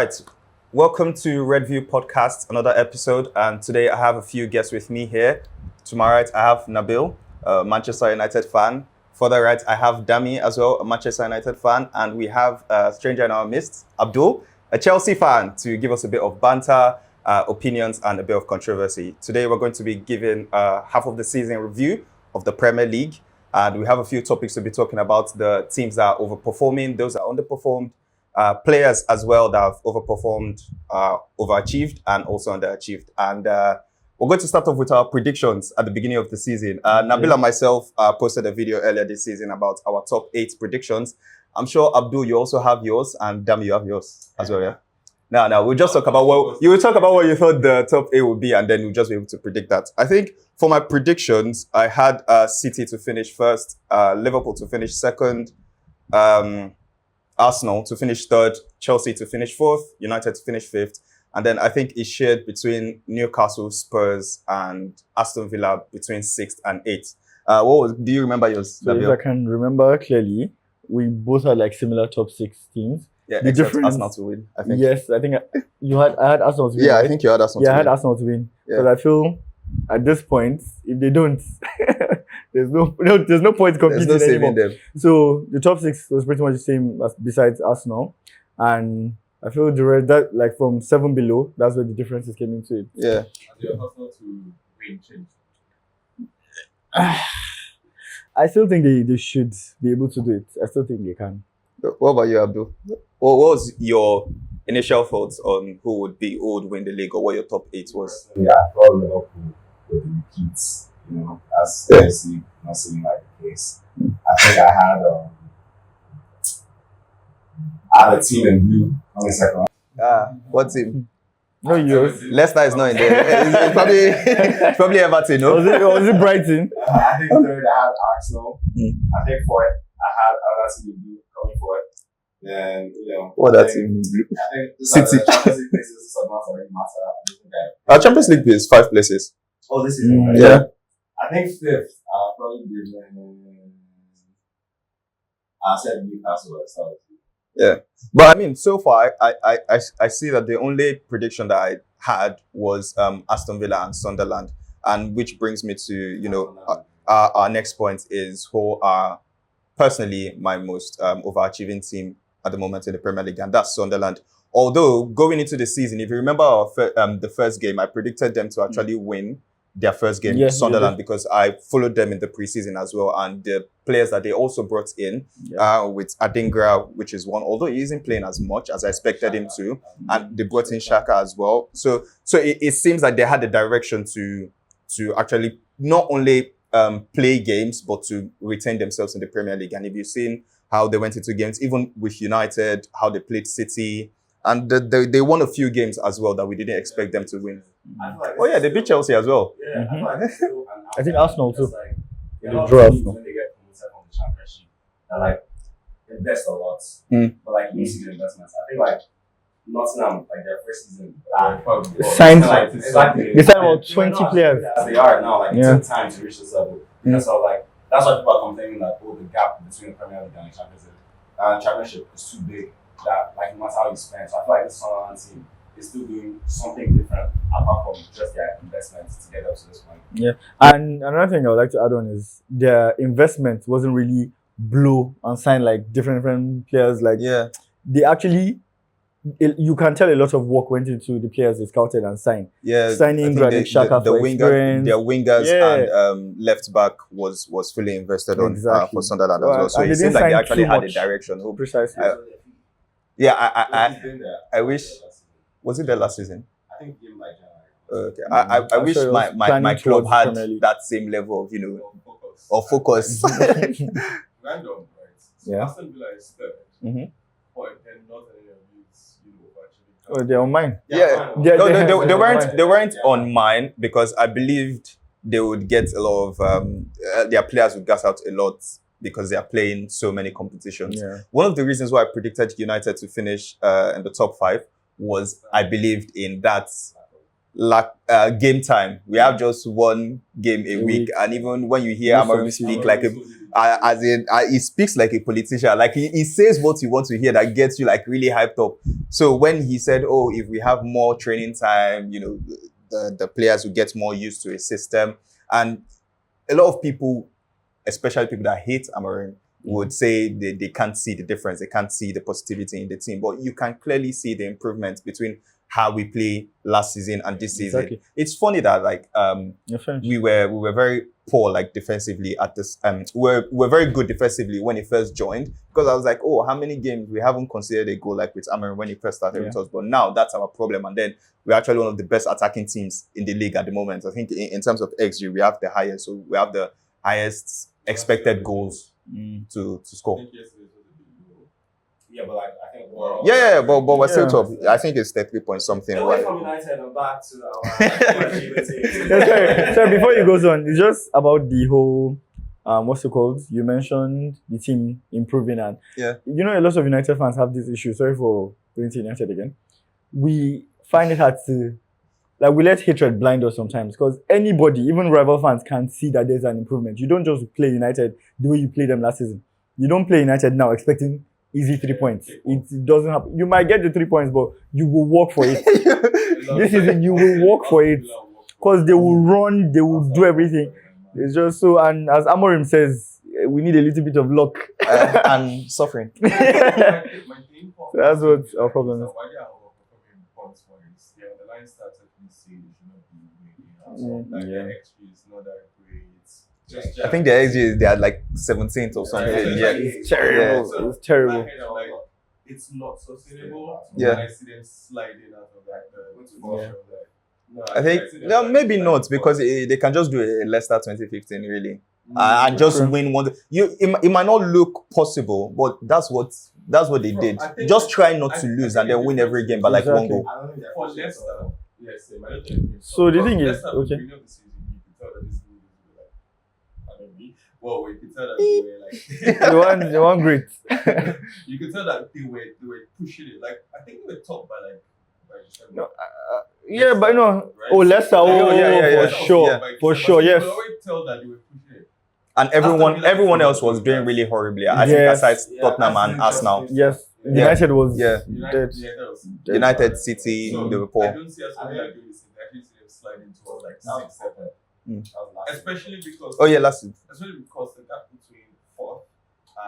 right. Welcome to Redview Podcast, another episode. And today I have a few guests with me here. To my right, I have Nabil, a Manchester United fan. Further right, I have Dami as well, a Manchester United fan. And we have a stranger in our midst, Abdul, a Chelsea fan, to give us a bit of banter, opinions, and a bit of controversy. Today we're going to be giving half of the season review of the Premier League. And we have a few topics to be talking about: the teams that are overperforming, those that are underperformed, players as well that have overperformed, overachieved, and also underachieved. And we're going to start off with our predictions at the beginning of the season. Nabil and myself posted a video earlier this season about our top 8 predictions. I'm sure, Abdul, you also have yours, and Dami, you have yours as well, yeah? No, we'll just talk about what you thought the top 8 would be, and then we'll just be able to predict that. I think for my predictions, I had City to finish first, Liverpool to finish second, Arsenal to finish third, Chelsea to finish fourth, United to finish fifth, and then I think it's shared between Newcastle, Spurs, and Aston Villa between 6th and 8th. Do you remember yours? So if I can remember clearly, we both had like similar top 6 teams. Yeah, the except Arsenal to win, I think. Yes, I think I had Arsenal to win. Yeah, right? I think you had Arsenal to win. Yeah, I had Arsenal to win. Yeah. Because I feel at this point, if they don't, there's no point competing There's no saving anymore. them. So the top 6 was pretty much the same as besides Arsenal, and I feel the rest, that like from 7 below, that's where the differences came into it. Yeah. Your Arsenal to win change. I still think they should be able to do it. I still think they can. What about you, Abdul? What was your initial thoughts on who would win the league, or what your top 8 was? Yeah, I thought Liverpool with the repeats, as Chelsea not seeming like the case. I think I had a team in blue on the second round. What team? No, yours. Leicester is not in there. It's probably Everton, no? Was it Brighton? I think third I had Arsenal. I think fourth I had another team in blue coming fourth. Then, What that team in blue? I think City. the Champions League places does not already matter. Our Champions League is 5 places. Oh, this is right? Yeah. I think fifth, I'll probably give I said Newcastle at start. Yeah. But I mean, so far, I see that the only prediction that I had was Aston Villa and Sunderland. And which brings me to, our next point is who are personally my most overachieving team at the moment in the Premier League, and that's Sunderland. Although, going into the season, if you remember the first game, I predicted them to actually win their first game, Sunderland, because I followed them in the preseason as well, and the players that they also brought in with Ødegaard, which is one, although he isn't playing as much as I expected him to, and they brought in Xhaka as well. So it seems like they had the direction to actually not only play games, but to retain themselves in the Premier League. And if you've seen how they went into games, even with United, how they played City, and they won a few games as well that we didn't expect them to win. They beat Chelsea as well. Yeah, I think Arsenal too. They draw Arsenal. When they get promoted from the Championship, they invest a lot. But new-season investments, I think Nottingham, their first season, Signed exactly. They signed about 20 players. As they are now, it took time to reach this level. So that's why people are complaining that the gap between the Premier League and the Championship is too big. That no matter how you spend, so I feel like this Sunderland team is still doing something different apart from just their investments to get up to this point. Yeah, and another thing I would like to add on is their investment wasn't really blow and sign different players. They actually, you can tell a lot of work went into the players they scouted and signed. Yeah, signing Granit Xhaka for experience. Their wingers and left back was fully invested on for Sunderland as well. So it seems like they actually had a direction. Precisely. I wish. Was it their last season? I think game like Okay. I wish my club had that same level of focus. Random, right? So Yeah. Aston Villa is third. But then not any of these, Oh, they're on mine. They weren't on mine because I believed they would get a lot of their players would gas out a lot because they are playing so many competitions. Yeah. One of the reasons why I predicted United to finish in the top 5 was I believed in that game time. We have just one game a week, and even when you hear Amorim speak like he speaks like a politician. Like he says what you want to hear that gets you like really hyped up. So when he said, "Oh, if we have more training time, you know, the players will get more used to a system," and a lot of people, especially people that hate Amorim, would say they can't see the difference. They can't see the positivity in the team. But you can clearly see the improvement between how we play last season and this season. It's funny that like we were very poor like defensively at this we're very good defensively when he first joined, because I was like, oh, how many games we haven't considered a goal like with Amorim when he first started with us, but now that's our problem. And then we're actually one of the best attacking teams in the league at the moment. I think in terms of XG we have the highest, so we have the highest expected goals to score. Yeah, but like I think but we're still top. I think it's 30 point something. Away from United and back to our team. So before you goes on, it's just about the whole what's it called? You mentioned the team improving, and you know a lot of United fans have this issue. Sorry for going to United again. We find it hard to we let hatred blind us sometimes, because anybody, even rival fans, can see that there's an improvement. You don't just play United the way you played them last season. You don't play United now expecting easy 3 points. It doesn't happen. You might get the 3 points, but you will work for it. This season, you will work for it, because they will run, they will do everything. It's just so, and as Amorim says, we need a little bit of luck and suffering. So that's what our problem is. I think the XG they are like 17th or something. It's terrible. So it's terrible. It's not sustainable. I see them sliding out of I think maybe not, because they can just do a Leicester 2015 really, and just win one. It might not look possible, but that's what they did. Just try not to lose and then win every game by like one goal. For Leicester, yes. So the thing is, okay. Well, we could tell that they were like the one great. You could tell that they were pushing it. Like I think they were top by like no, but no. Right? Oh, Leicester. For sure, yes. You always tell that they were pushing it. And everyone else was doing really horribly. I think aside Tottenham and Arsenal. Yes. United was dead. United, City, Liverpool. I don't see us like doing this. I actually see them sliding towards like 6, 7. Especially because especially because the gap between 4th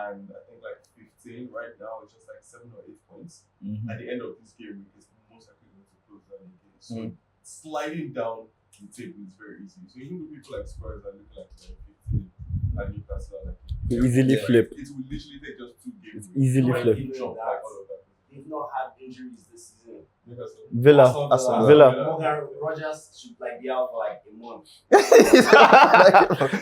and I think like 15 right now is just like 7 or 8 points. At the end of this game week is most likely going to close down the game. So sliding down the table is very easy. So even with people like Spurs that look like 15 and Newcastle are like easily flip. It will literally take just 2 games. It's easily flip. They've not had injuries this season. Villa. Rodgers should like be out for like a month.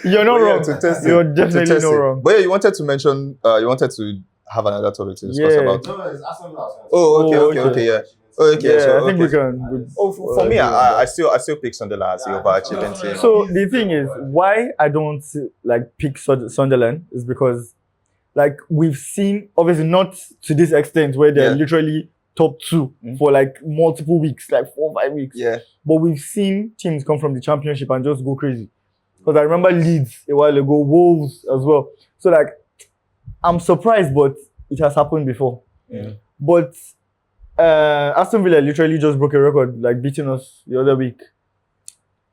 You're not wrong. You're definitely not wrong. But yeah, you wanted to mention. You wanted to have another topic to discuss about. No, it's Aston Villa. Okay, yeah. Okay, so I think we can. For me, I still pick Sunderland as the overachieving team. So the thing is, why I don't like pick Sunderland is because, like, we've seen, obviously not to this extent where they're literally top 2 for like multiple weeks, like 4 or 5 weeks. Yeah. But we've seen teams come from the Championship and just go crazy. Because I remember Leeds a while ago, Wolves as well. So like, I'm surprised, but it has happened before. But Aston Villa literally just broke a record, like beating us the other week.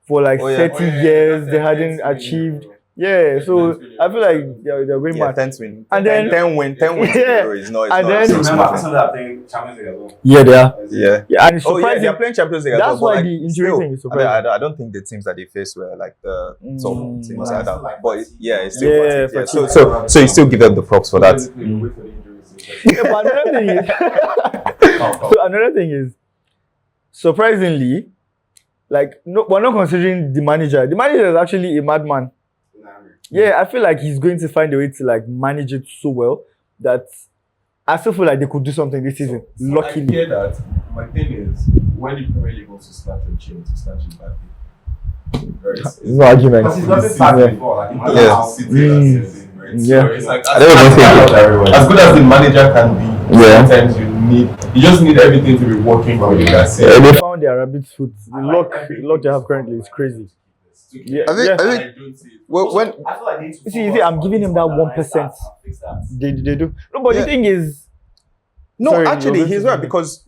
For like 30 years, they hadn't achieved. Yeah, so I feel like they're going mad. 10 win. And then 10 win. Is not. And then remember Arsenal are playing Champions League as well. Yeah, they are. Yeah. And it's surprising. They're playing Champions League as well. That's why the injury thing is surprising. I don't think the teams that they face were like the top teams like that. But it's still so you still give them the props for that. But another thing is, surprisingly, like we're not considering the manager. The manager is actually a madman. Yeah, I feel like he's going to find a way to like manage it so well that I still feel like they could do something this season. Luckily. I hear that. My thing is, when the Premier League wants to snatch a chain, to snatch it back. No argument. Because he's gotten sacked before. Like, Yeah. So it's like, as good as the manager can be, sometimes you you just need everything to be working for you. That's it. They found their rabbit's foot. The luck they have currently is crazy. I think when I feel like they need to you see, I'm giving him that 1%. They do. No, but the thing is, no, sorry, actually, he's right because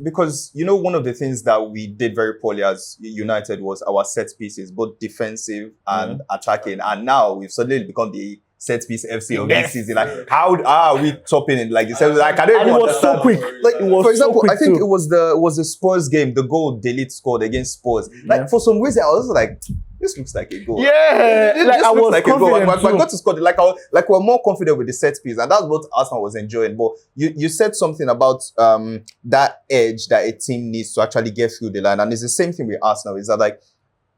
one of the things that we did very poorly as United was our set pieces, both defensive and attacking, and now we've suddenly become the set piece FC of this season. Like, how are we topping it? Like, like I don't even it was understand. so quick. Like, for example, so I think too. it was the Spurs game, the goal Delete scored against Spurs. Like, for some reason, I was like, this looks like a goal. Yeah, It like just I looks was like a goal. confident I got to score. Like we're more confident with the set piece, and that's what Arsenal was enjoying. But you said something about that edge that a team needs to actually get through the line, and it's the same thing with Arsenal. Is that like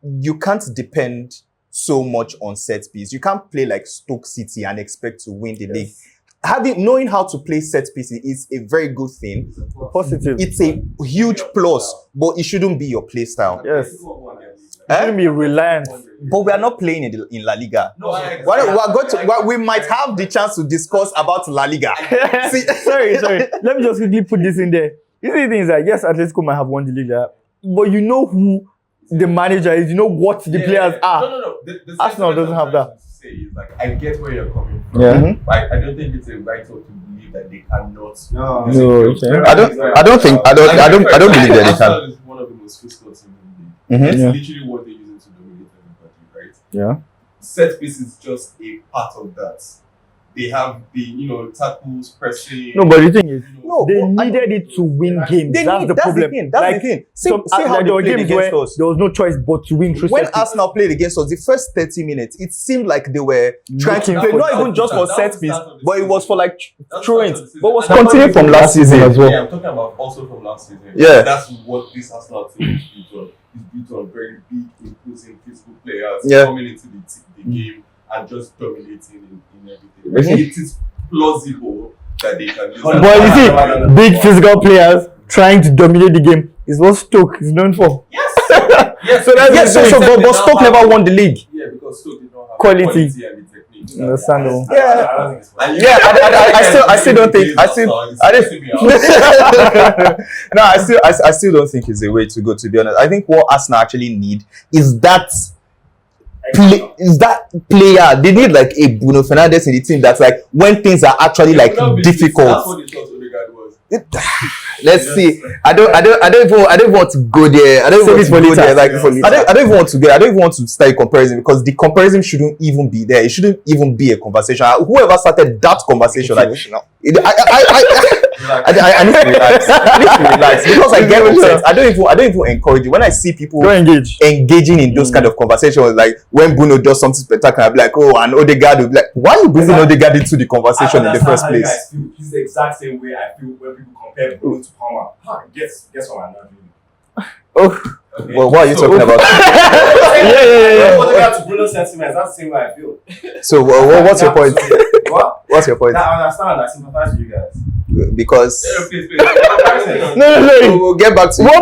you can't depend so much on set piece. You can't play like Stoke City and expect to win the league. Knowing how to play set pieces is a very good thing. Positive. It's a huge plus, but it shouldn't be your play style. Yes. It shouldn't be reliant. But we are not playing in La Liga. No, We might have the chance to discuss about La Liga. See, sorry. Let me just quickly put this in there. You see, the thing is that yes, Atletico might have won the league, but you know who the manager is. You know what the players are. No. The Arsenal doesn't have that. Say is like, I get where you're coming from. Yeah. But I don't think it's a right to believe that they cannot. No, okay. I don't believe that they can. Arsenal is one of the most physical teams in the league. It's literally what they use to dominate everybody, right? Yeah. Set piece is just a part of that. They have the tackles, pressing. No, but the thing is, No, they but needed it to win games. That's the problem. That's the thing. See how they there were played games against where us. there was no choice but to win through When set piece. Arsenal played against us, the first 30 minutes, it seemed like they were trying to play, for not that. even just for set piece, but it was for like throwing. That's But was continuing continuing from last season as well. Yeah, I'm talking about also from last season. Yeah. That's what this Arsenal team is built on. It's built on very big, imposing physical players coming into the game and just dominating in everything. It is plausible that they can do that. But you see, big physical players trying to dominate the game is what Stoke is known for. Yes. But Stoke never won the league. Yeah, because Stoke did not have Quality. and the technique. Understandable. I still don't think. No, I still don't think it's a way to go. To be honest, I think what Arsenal actually need is that. Player. They need like a Bruno Fernandes in the team that's like when things are actually like difficult. That's what they thought Ødegaard was. Let's see. I don't even want to go there. I don't even want to go there. Like I don't even want to go. I don't even want to start a comparison because the comparison shouldn't even be there. It shouldn't even be a conversation. Whoever started that conversation, like I need to relax. Because I get upset. I don't even encourage it. When I see people engaging in those kind of conversations, like when Bruno does something spectacular, I'll be like, oh, and Ødegaard will be like, why are you bringing Ødegaard into the conversation in the first place? He's the exact same way I feel when people compare Bruno to Palmer. Guess what I'm not doing. Oh. Okay. Well, what are you talking about? Yeah. Ødegaard to Bruno sentiments. That's the same way I feel. So, what's your point? What? What's your point? I understand. I sympathize with you guys. Because please. No. We'll get back to you. No.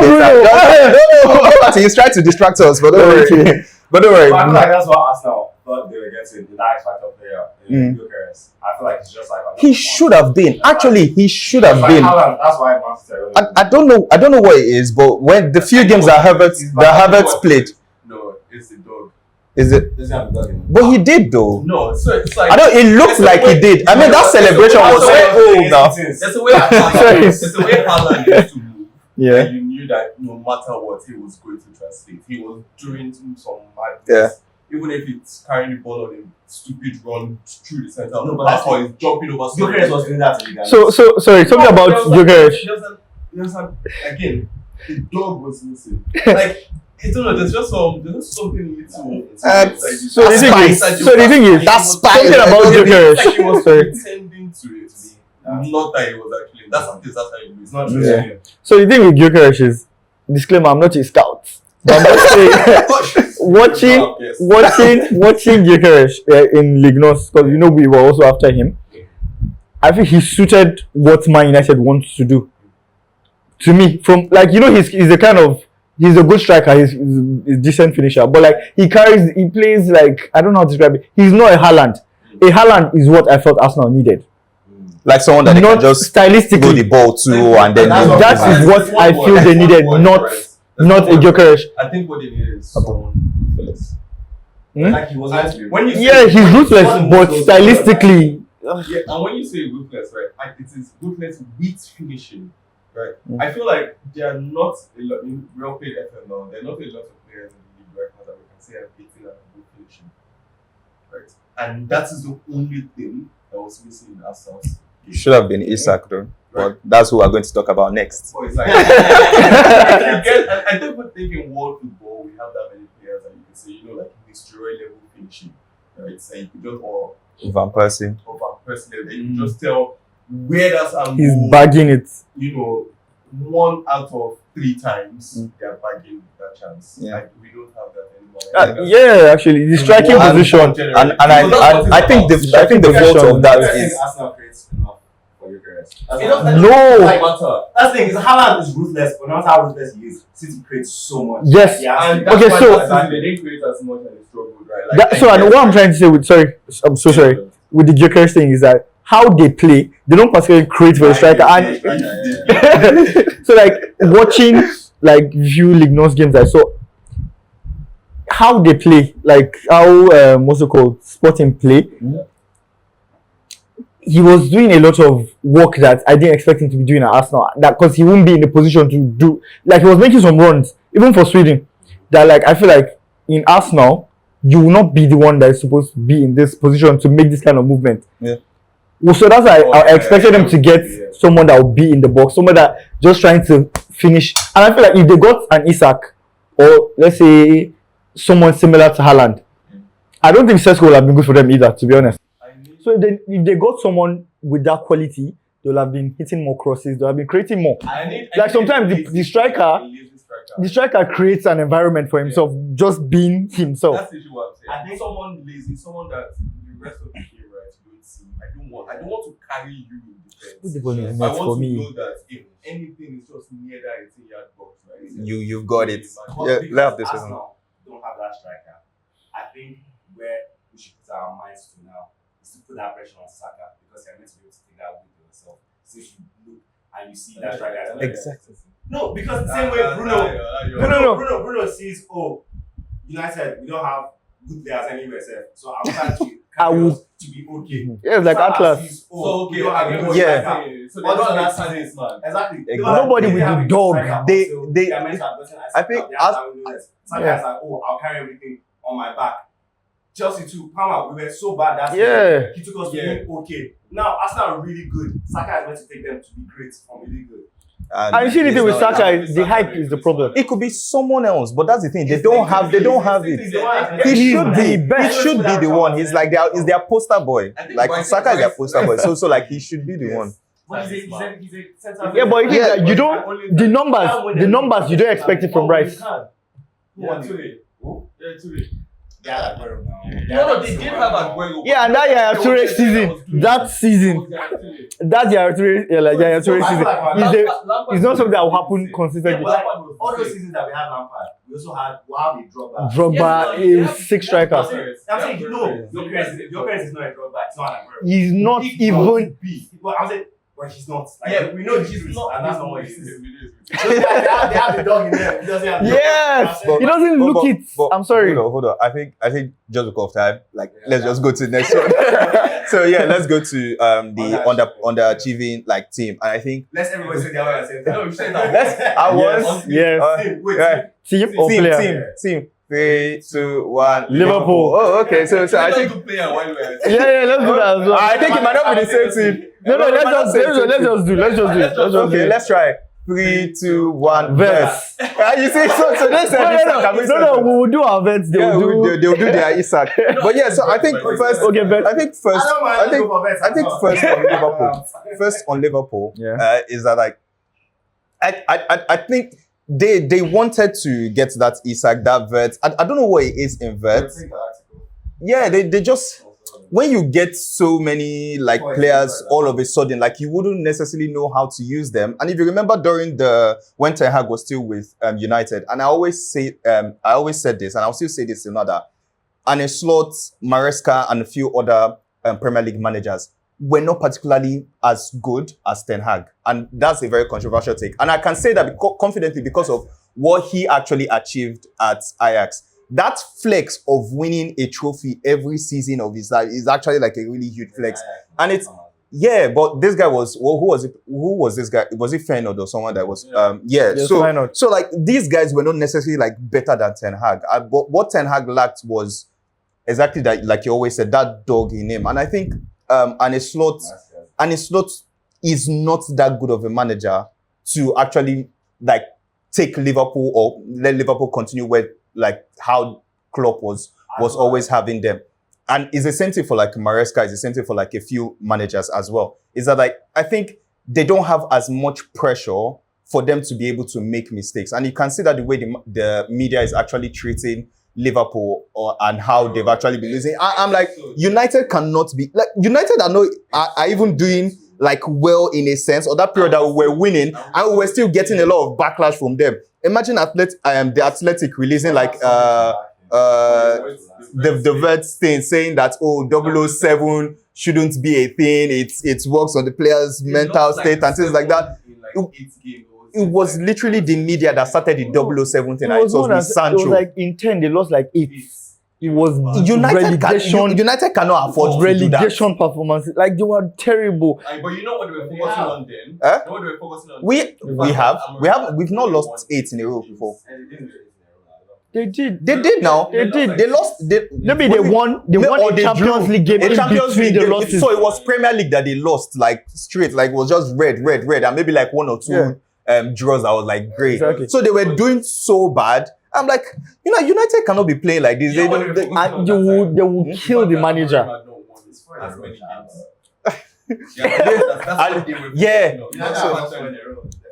He's trying to distract us, but don't worry. But don't worry. I feel like that's what Arsenal thought they were getting. The X Factor player, Gyökeres. I feel like it's just like he should have been. Actually, he should have been. That's why Manchester. I don't know what it is, but when the few games that Havertz played. No, it's the dog. Is it? Doesn't have the dog in it. But he did though. No, so it's like it looked like he did. I mean, that celebration was so old now. That's the way Haaland used to move. Yeah. And you knew that no matter what he was going to translate, he was doing some madness. Yeah. Even if it's carrying the ball on a stupid run through the center, but that's why he's jumping over. Gyökeres was doing that to you guys. So sorry, talking about Gyökeres. Again, the dog was missing. Like, I don't know, there's something little. So the thing is, that's something about Gyökeres. Like he was pretending to it. Not that he was actually. That's how it is. It's not true. Yeah. So the thing with Gyökeres is, disclaimer, I'm not a scout. But I'm just saying, watching Gyökeres in Ligue Nos, because we were also after him. I think he suited what Man United wants to do. To me, from he's a kind of. He's a good striker. He's a decent finisher, but he plays like I don't know how to describe it. He's not a Haaland. A Haaland is what I felt Arsenal needed. Like someone that they not can just stylistically. go the ball to and then That is what I feel they needed, not a Gyökeres. I think what they needed is someone ruthless. Like he was when you He's ruthless, but stylistically. Yeah, and when you say ruthless, right, like it is ruthless with finishing, right? I feel like there are not a lot in real paid FM now. There are not a lot of players in the league right now that we can say are beating and good finishing, right? And that is the only thing that was missing in ourselves. It should have been Isak though. But that's who we're going to talk about next. So it's like, I don't think in world football we have that many players that you can say, like destroy level finishing, right? So you could just Van Persie. Then you just tell where that's he's bagging it. 1 out of 3 times they're bagging that chance. Yeah. Like we don't have that anymore. Yeah, actually, the striking position. And I think the fault of that is Arsenal creates enough for Gyökeres. No. That's the thing is Haaland is ruthless, but not how ruthless he is. City creates so much. Yes. And Okay, that's so- why they didn't create as much and they struggled, right? So what I'm trying to say I'm so sorry. With the Gyökeres thing is that how they play, they don't particularly create for the striker. And so like watching like few Ligue 1 games I saw, how they play, like how what's it called, Sporting play. He was doing a lot of work that I didn't expect him to be doing at Arsenal. That because he wouldn't be in a position to do, like he was making some runs, even for Sweden. That like I feel like in Arsenal, you will not be the one that is supposed to be in this position to make this kind of movement. Yeah. Well, so that's why I expected them to get someone that will be in the box, someone that just trying to finish. And I feel like if they got an Isak, or let's say someone similar to Haaland, I don't think Sesko will have been good for them either, to be honest. So then, if they got someone with that quality, they'll have been hitting more crosses, they'll have been creating more. Like sometimes the striker creates an environment for himself, just being himself. That's usually what I'm saying. I think someone lazy, someone that the rest of the game, right, don't see. I don't want to carry you in defense. Put the ball in the I net want for to me. know that if anything is just near that 18-yard box, right? you've got it. But Yeah, because left this one. Arsenal don't have that striker. I think where we should put our minds to now is to put that pressure on Saka because they're meant to be able to take that weight to yourself. So if you look and you see that striker, Exactly. no, because the same way Bruno sees, United, we don't have good players anywhere, sir. So I'm trying to carry us to be okay. Yeah, like Saka Atlas. sees, So we don't have a good Yeah. striker. So But they're not that's that what serious, man. Exactly. Nobody with the dog. They- are meant to have gotten I think Saka is like, I'll carry everything on my back. Chelsea too, Palmer, we were so bad that Yeah. he took us to being okay. Now Arsenal are really good. Saka is meant to take them to be great from really good. And you see the thing with Saka, the hype is the problem. It could be someone else, but that's the thing. They don't have it. He should be. He should be the one. He's like is their poster boy. Like Saka is their poster boy. So like he should be the one. But he's a centre. Yeah, but you don't. The numbers you don't expect it from Rice. Yeah, Toure. Yeah, Aguero now. No, they did have Aguero. Yeah, and that Yaya Toure season, that Yaya Toure season, it's not something that will happen consistently. But all those seasons that we had Lampard, we also had a Drogba. Drogba is six striker. I'm saying Gyökeres is not a Drogba. It's not an Aguero. He's not even. But I'm saying, but he's not. Like, Yeah, we know he's he's not. and that's not what he is. is. They have the dog in there. He doesn't have the Yes, dog. he doesn't look it. I'm sorry. Hold on. I think just because of time, let's just go to the next one. So yeah, let's go to the underachieving like team, and I think Let's everybody say the other at the same time. No, you say that. I was Yes. Wait, Team. 3, 2, 1. Liverpool. Oh, okay. So I think good player while we were. Yeah, let's do that as well. I think it might not be the same team. No, let's just do. Okay, let's try. 3, 2, 1. Verse. You see, so they said No, we will do our events. they'll do their Isak. But yeah, so I think first. Okay, but I think first on Liverpool. Yeah. Is that like I think they wanted to get that Isak, that Wirtz. I don't know what it is in Wirtz. Yeah, they just when you get so many like players all of a sudden, like you wouldn't necessarily know how to use them. And if you remember during when Ten Hag was still with United, and I always said this, and I'll still say this in another, and in Slot, Maresca, and a few other Premier League managers, were not particularly as good as Ten Hag. And that's a very controversial take. And I can say that confidently because of what he actually achieved at Ajax. That flex of winning a trophy every season of his life is actually like a really huge flex. And it's, yeah, but this guy was, well, who was this guy? Was it Feyenoord or someone that was, Yes, so like these guys were not necessarily like better than Ten Hag. But what Ten Hag lacked was exactly that, like you always said, that dog in him. And I think, Arne Slot is not that good of a manager to actually like take Liverpool or let Liverpool continue with like how Klopp was always having them. And it's the same thing for like Maresca, it's the same thing for like a few managers as well. Is that like, I think they don't have as much pressure for them to be able to make mistakes. And you can see that the way the media is actually treating Liverpool and how they've actually been losing. I'm like, United cannot be, like United are even doing like well in a sense, or that period that we were winning and we were still getting a lot of backlash from them. Imagine the Athletic releasing like the Wirtz thing saying that 007 shouldn't be a thing. It works on the players' mental state and things like that. It was literally the media that started the 007 thing. It was with Sancho. It was like in 10, they lost like 8. It was United cannot afford relegation performances. Like they were terrible. But you know what they were focusing on then? You know what they were focusing on? We've not lost 8 in a row before. They did. They did now. They did. They lost. Maybe they won a Champions League game. So it was Premier League that they lost like straight. Like it was just red, and maybe like 1 or 2 draws that was like great. Exactly. So they were doing so bad. I'm like, United cannot be playing like this. They will kill the manager.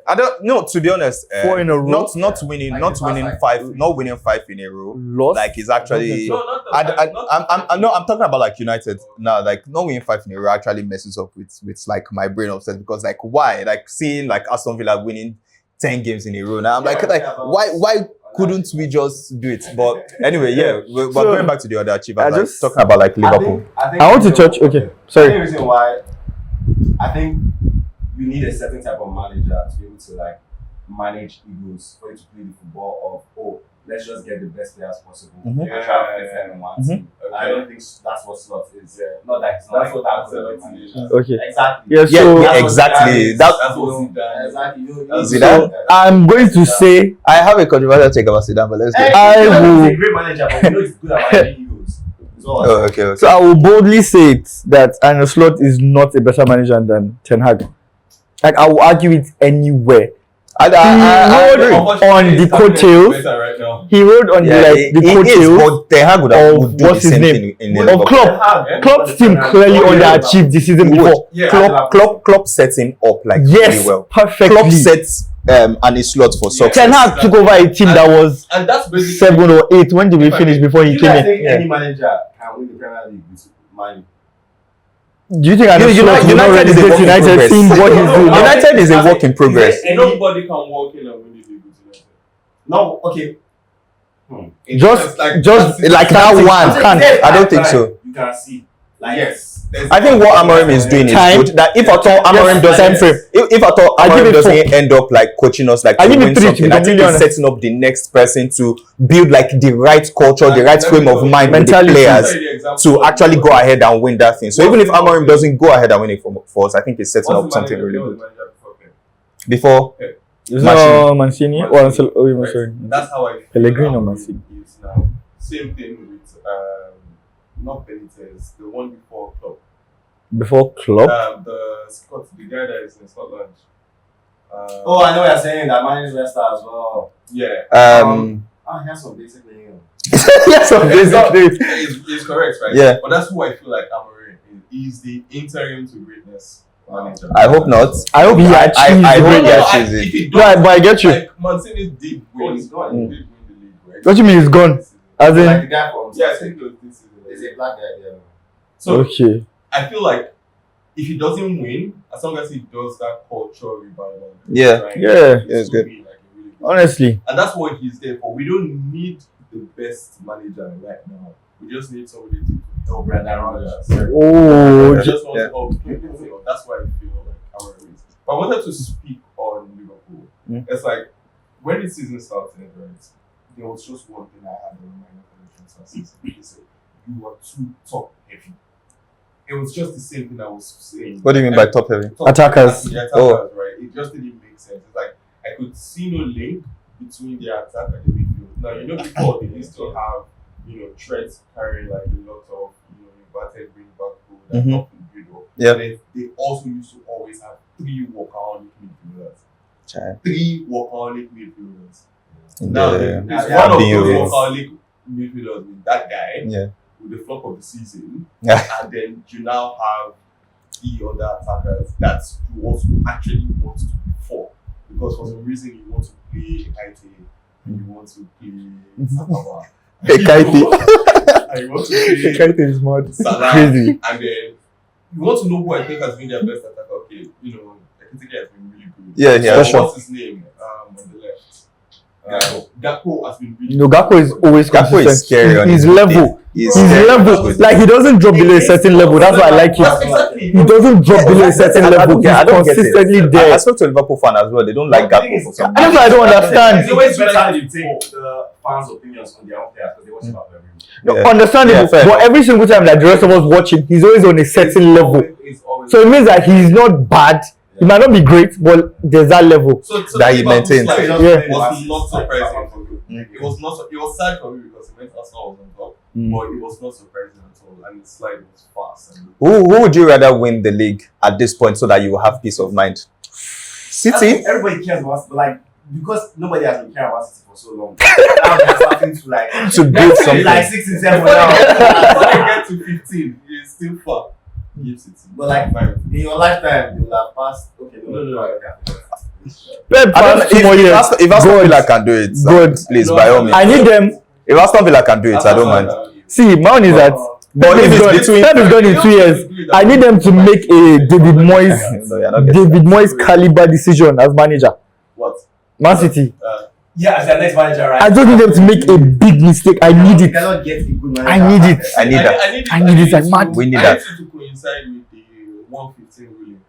I don't know. To be honest, 4 in a row. Not winning 5 in a row. Lost. Like it's actually. I'm talking about like United now. Like not winning 5 in a row actually messes up with like my brain upset because like why? Like seeing like Aston Villa winning 10 games in a row. Now I'm like why couldn't we just do it? But anyway, we're going back to the other achievers. I just talking about like Liverpool. I want to touch. Okay, sorry. The reason why I think you need a certain type of manager to be able to like manage egos for you to play the football of let's just get the best players possible and try to play fair in one team. Okay. I don't think that's what Slot is. Not that it's not that's what that's okay. Exactly. Exactly. That's what Zidane. Zidane. I'm going to say I have a controversial take about Zidane, but let's go. He's a great manager, but you know he's good at managing egos. Okay. So I will boldly say it that Arne Slot is not a better manager than Ten Hag. Like I will argue it anywhere. He rode on the coattails. He rode on the coattails. Ten Hag would do what's the his same name? thing in Of Klopp. Klopp's team clearly underachieved the season before. Klopp sets him up like yes, really well. Perfectly. Klopp sets Arne Slot for success. Ten Hag took over a team that was 7 or 8. When did we finish before he came in? Any manager can win the Premier League with money. Do you think United is a United seeing what he's doing? United is a work in progress. Anybody can walk in and win the league with United. No, okay. Just like that one. I don't think so. You can see. Like yes. I think what Amorim is doing is good. That if at all Amorim doesn't end up like coaching us like to win something, I think he's setting up the next person to build like the right culture, the right frame of mind with the players to actually go ahead and win that thing. So even if Amorim doesn't go ahead and win it for us, I think he's setting up something really good. Before Mancini. Sorry. That's how I feel. Pellegrini or Mancini. Same thing with not Benitez, the one before Klopp. Before Klopp? The guy that is in Scotland. I know what you're saying. That man is Leicester as well. Yeah. He has some basic name. It's correct, right? Yeah. But that's who I feel like Amorim is. He's the interim to greatness manager. I hope not. I hope he achieves. I hope he achieves it. Right, but I get you. Like Mancini did win. He's gone. He did win the league, right? What do you mean he's gone? As in, like the guy from I think this season. He's a black guy there. So okay. I feel like if he doesn't win, as long as he does that cultural revival, it's good. Like really good. Honestly. And that's what he's there for. We don't need the best manager right now. We just need somebody to Oh, Brendan Rodgers. Oh, I just want to that's why I feel like Amorim is. But I wanted to speak on Liverpool. It's like when the season started, right? There was just one thing I had in mind for the transfer season. They said you were too top heavy. It was just the same thing I was saying. What do you mean by top heavy? Attackers. Right? It just didn't make sense. It's like I could see no link between the attack and the midfield. Now before they used to have Trent carrying like a lot of inverted wing back goal that top midfielder. Yeah. They also used to always have 3 workaholic midfielders. Child. 3 workaholic midfielders. Now, one of those workaholic midfielders with that guy with the flop of the season, and then you now have the other attackers that you also actually want to be for, because for some reason you want to play Kaite and you want to play Sakawa. Kaite. And you want to play Kaite is mad. Salah, Crazy. and then you want to know who I think has been their best attacker. Okay, Kaite has been really good. Yeah. So what's his name on the left? Gakpo has been really Gakpo is always consistent. Is scary on his level. His level. Like he doesn't drop below a certain level. That's why I like him. Exactly. He doesn't drop below a certain level. He's I don't get consistently it. there. I spoke to a Liverpool fan as well. They don't like Gakpo for some That's why I don't understand. It's always better to take the fans' opinions on their own players because they watch about every week. No, understandable. But every single time that the rest of us watch him, he's always on a certain level. So it means that he's not bad. He might not be great, but there's that level that he maintains. It was not surprising for me. It was sad for me because it meant Arsenal was on top, but it was not surprising at all. And the slide was fast. Who would you rather win the league at this point so that you will have peace of mind? City? Everybody cares about us, but because nobody has been caring about City for so long, now they're starting to to build something. like 6 and 7 Before now. they get to 15, it's still far. But in your lifetime, you will have passed. Okay, no. If Aston Villa can do it, please, by all means. I need them. If Aston Villa can do it, I don't mind. See, my own is that. But if it's done in 2 years, I need them to make a David Moyes caliber decision as manager. What? Man City. Yeah, as their next manager, right? I just need them to make a big mistake. I need it. You cannot get a good manager. I need it. I need that. I need it like mad. We need I that. need to coincide with the 115 ruling.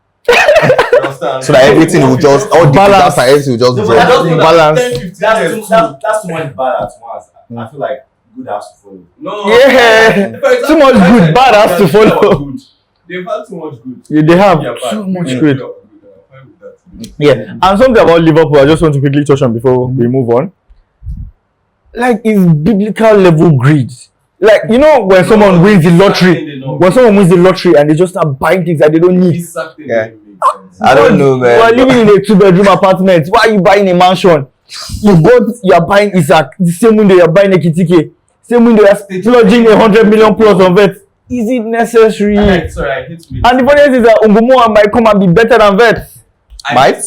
So that everything will just, all the balance and everything will just drop. Balance. That's too much bad at once. I feel like good has to follow. No. Yeah. Too much good, bad has to follow. They've had too much good. Yeah, they have Yeah, too much yeah, good. yeah, fine with that. Yeah, and something about Liverpool I just want to quickly touch on before we move on. Like, it's biblical level greed. Like, when someone wins the lottery, and they just start buying things that they don't need. Yeah. I don't know, man. You are living in a 2-bedroom apartment. Why are you buying a mansion? You are buying Isak. The same window you are buying a Kitike. Same window you are splurging 100 million plus on Wirtz. Is it necessary? Sorry, I hate me. And the funny thing is that Ungumoa might come and be better than Wirtz. Might?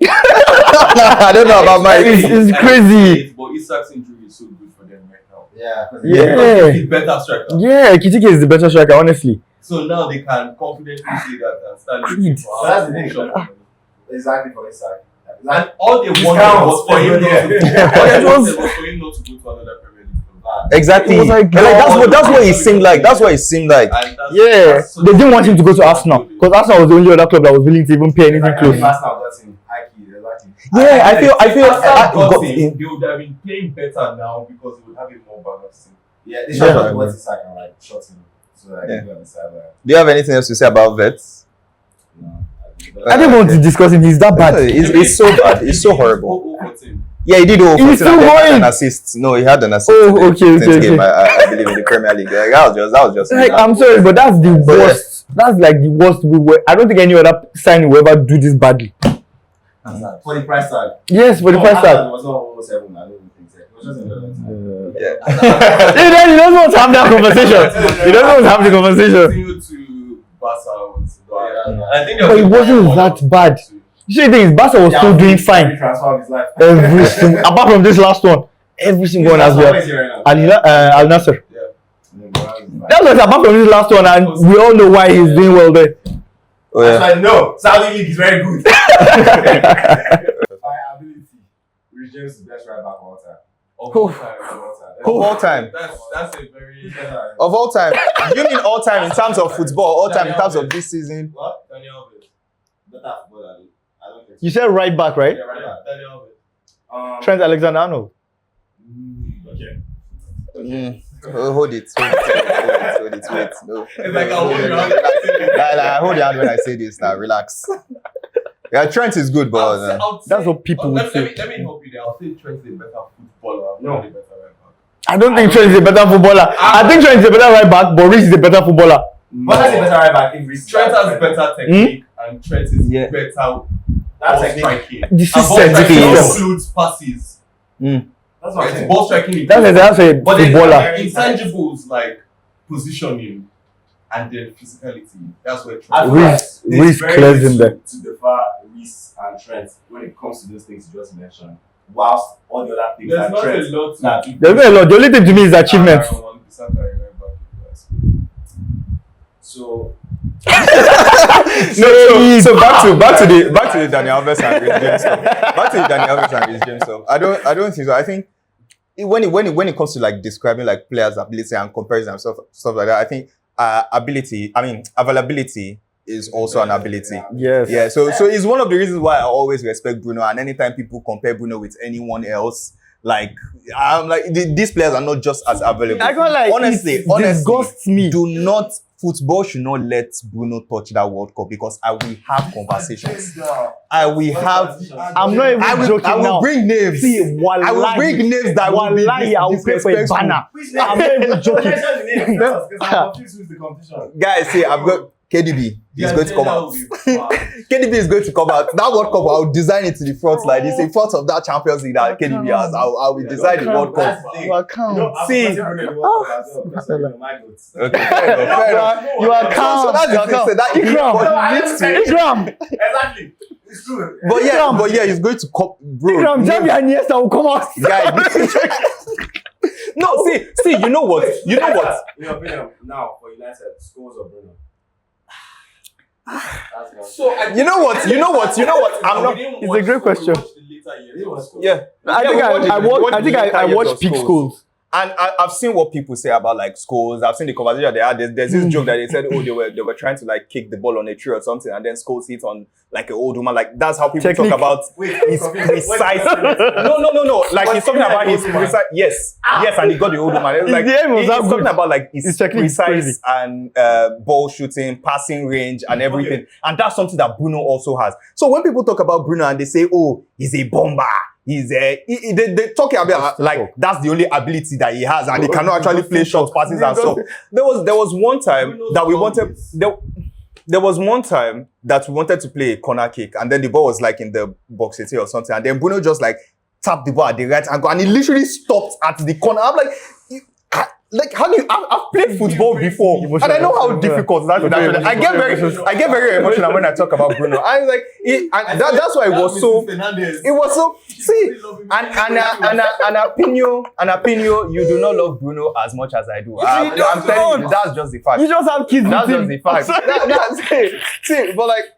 I don't know about Mike. It's crazy. But Isak's injury is so good for them right now. Yeah. He's better striker. Yeah, Kitike is the better striker, honestly. So now they can confidently say that and start looking Greed. for So that's the thing. Exactly for Isak. And all they wanted was for him not to go to another Premier League club. Exactly. It was like, that's what it seemed like. That's what it seemed like. And Yeah, that's they didn't want him to go to Arsenal because Arsenal was the only other club that was willing to even pay anything close. Yeah, I feel They would have in- been playing better now because they would have a more balanced team. Yeah, they should have what Isak and shot him. So that Yeah. he on the sideline. Do you have anything else to say about Wirtz? I didn't want to discuss him. He's that bad. It's so bad. It's so horrible. Yeah, he did all. He's still going. An assist. No, he had an assist. Oh, in the okay. game, I believe in the Premier League. That was just. Like, I'm sorry, but that's the worst. That's like the worst. I don't think any other signing will ever do this badly. For the price tag. Yes, for the price tag. It was not almost 7. I don't think so. It was just another time. Yeah. He doesn't want to have that conversation. He doesn't want to have the conversation. Continue to Barca was I think But it wasn't that bad. You see, the thing is, Barca was still doing fine. Transfer of his life. Every single, apart from this last one, every single one has been. Al Nasser. That's what apart from this last one, and we all know why he's doing well there. Oh, yeah. That's why no, Saudi League is very good. By ability, Reece James is the best right back of all time. Of all time. Of all time. That's a very... Of all time. Do you mean all time in terms of football? All time in terms of this season? What? Daniel Alves. Better footballer. I don't think so. You said right back, right? Yeah, right back. Daniel Alves. Trent Alexander-Arnold. Okay. Hold it. Wait. No. It's like I'll hold your hand. Hold your hand when I say this now. Relax. Yeah, Trent is good, but that's what people would say. Let me help you there. I'll say Trent is a better footballer. No. A better right back. I don't think Trent is a better footballer. I think Trent is a better right back, but Reece is a better footballer. But that's a better right back. Trent has better technique, and Trent is better. That's striking. This is includes passes. That's what I'm saying. Ball striking. That's a but footballer. Intangibles like positioning and then physicality. That's where Trent. Reece clears him there. To the far Reece and Trent when it comes to those things you just mentioned. Whilst all the other things There's like not Trent, a lot. There's not a lot. The only thing to me is achievements. So so back to the Daniel Alves and Reece James stuff. Back to the Daniel Alves and Reece James stuff. I don't think so. I think when it comes to like describing like players' ability and comparison and stuff like that, I think availability is also an ability. Yes. Yeah. So it's one of the reasons why I always respect Bruno. And anytime people compare Bruno with anyone else, like I'm like these players are not just as available. I can't like honestly, disgusts me. Football should not let Bruno touch that World Cup because I will have conversations. I'm not even joking now. I will bring names. See, I will bring names that will be I will pay for a banner. I'm not even joking. Guys, see, I've got KDB. He's going to come out. KDB is going to come out. That World Cup, I'll design it to the front like this. In front of that Champions League that KDB has, I will design the World Cup. See. Okay, fair enough. You are calm. So that's Ikram. exactly. It's true. But yeah, he's going to come. Bro. Ikram, Javi and Iniesta will come out. No, see, you know what? In your opinion, now for United, scores or Bruno? So you know what? I'm not. It's a great question. Yeah, I think I watched peak schools. And I've seen what people say about like Scholes. I've seen the conversation they had. There's this joke that they said, they were trying to like kick the ball on a tree or something, and then Scholes hit on like an old woman. Like that's how people talk about his precise. No. Like he's talking about his precise. Yes, and he got the old woman. It was like he's talking about like his precise and ball shooting, passing range, and everything. And that's something that Bruno also has. So when people talk about Bruno and they say, oh, he's a bomber. They talking about like that's the only ability that he has, and he cannot actually play short passes and stuff. There was one time that we wanted. There was one time that we wanted to play a corner kick, and then the ball was like in the box 18 or something, and then Bruno just like tapped the ball at the right angle, and he literally stopped at the corner. I'm like, how do you? I've played football before, and I know how difficult that is. I get very emotional when I talk about Bruno. I was like, that's why it was so. It was so. See, an opinion. You do not love Bruno as much as I do. I'm telling you, that's just the fact. You just have kids. That's just the fact. See, but like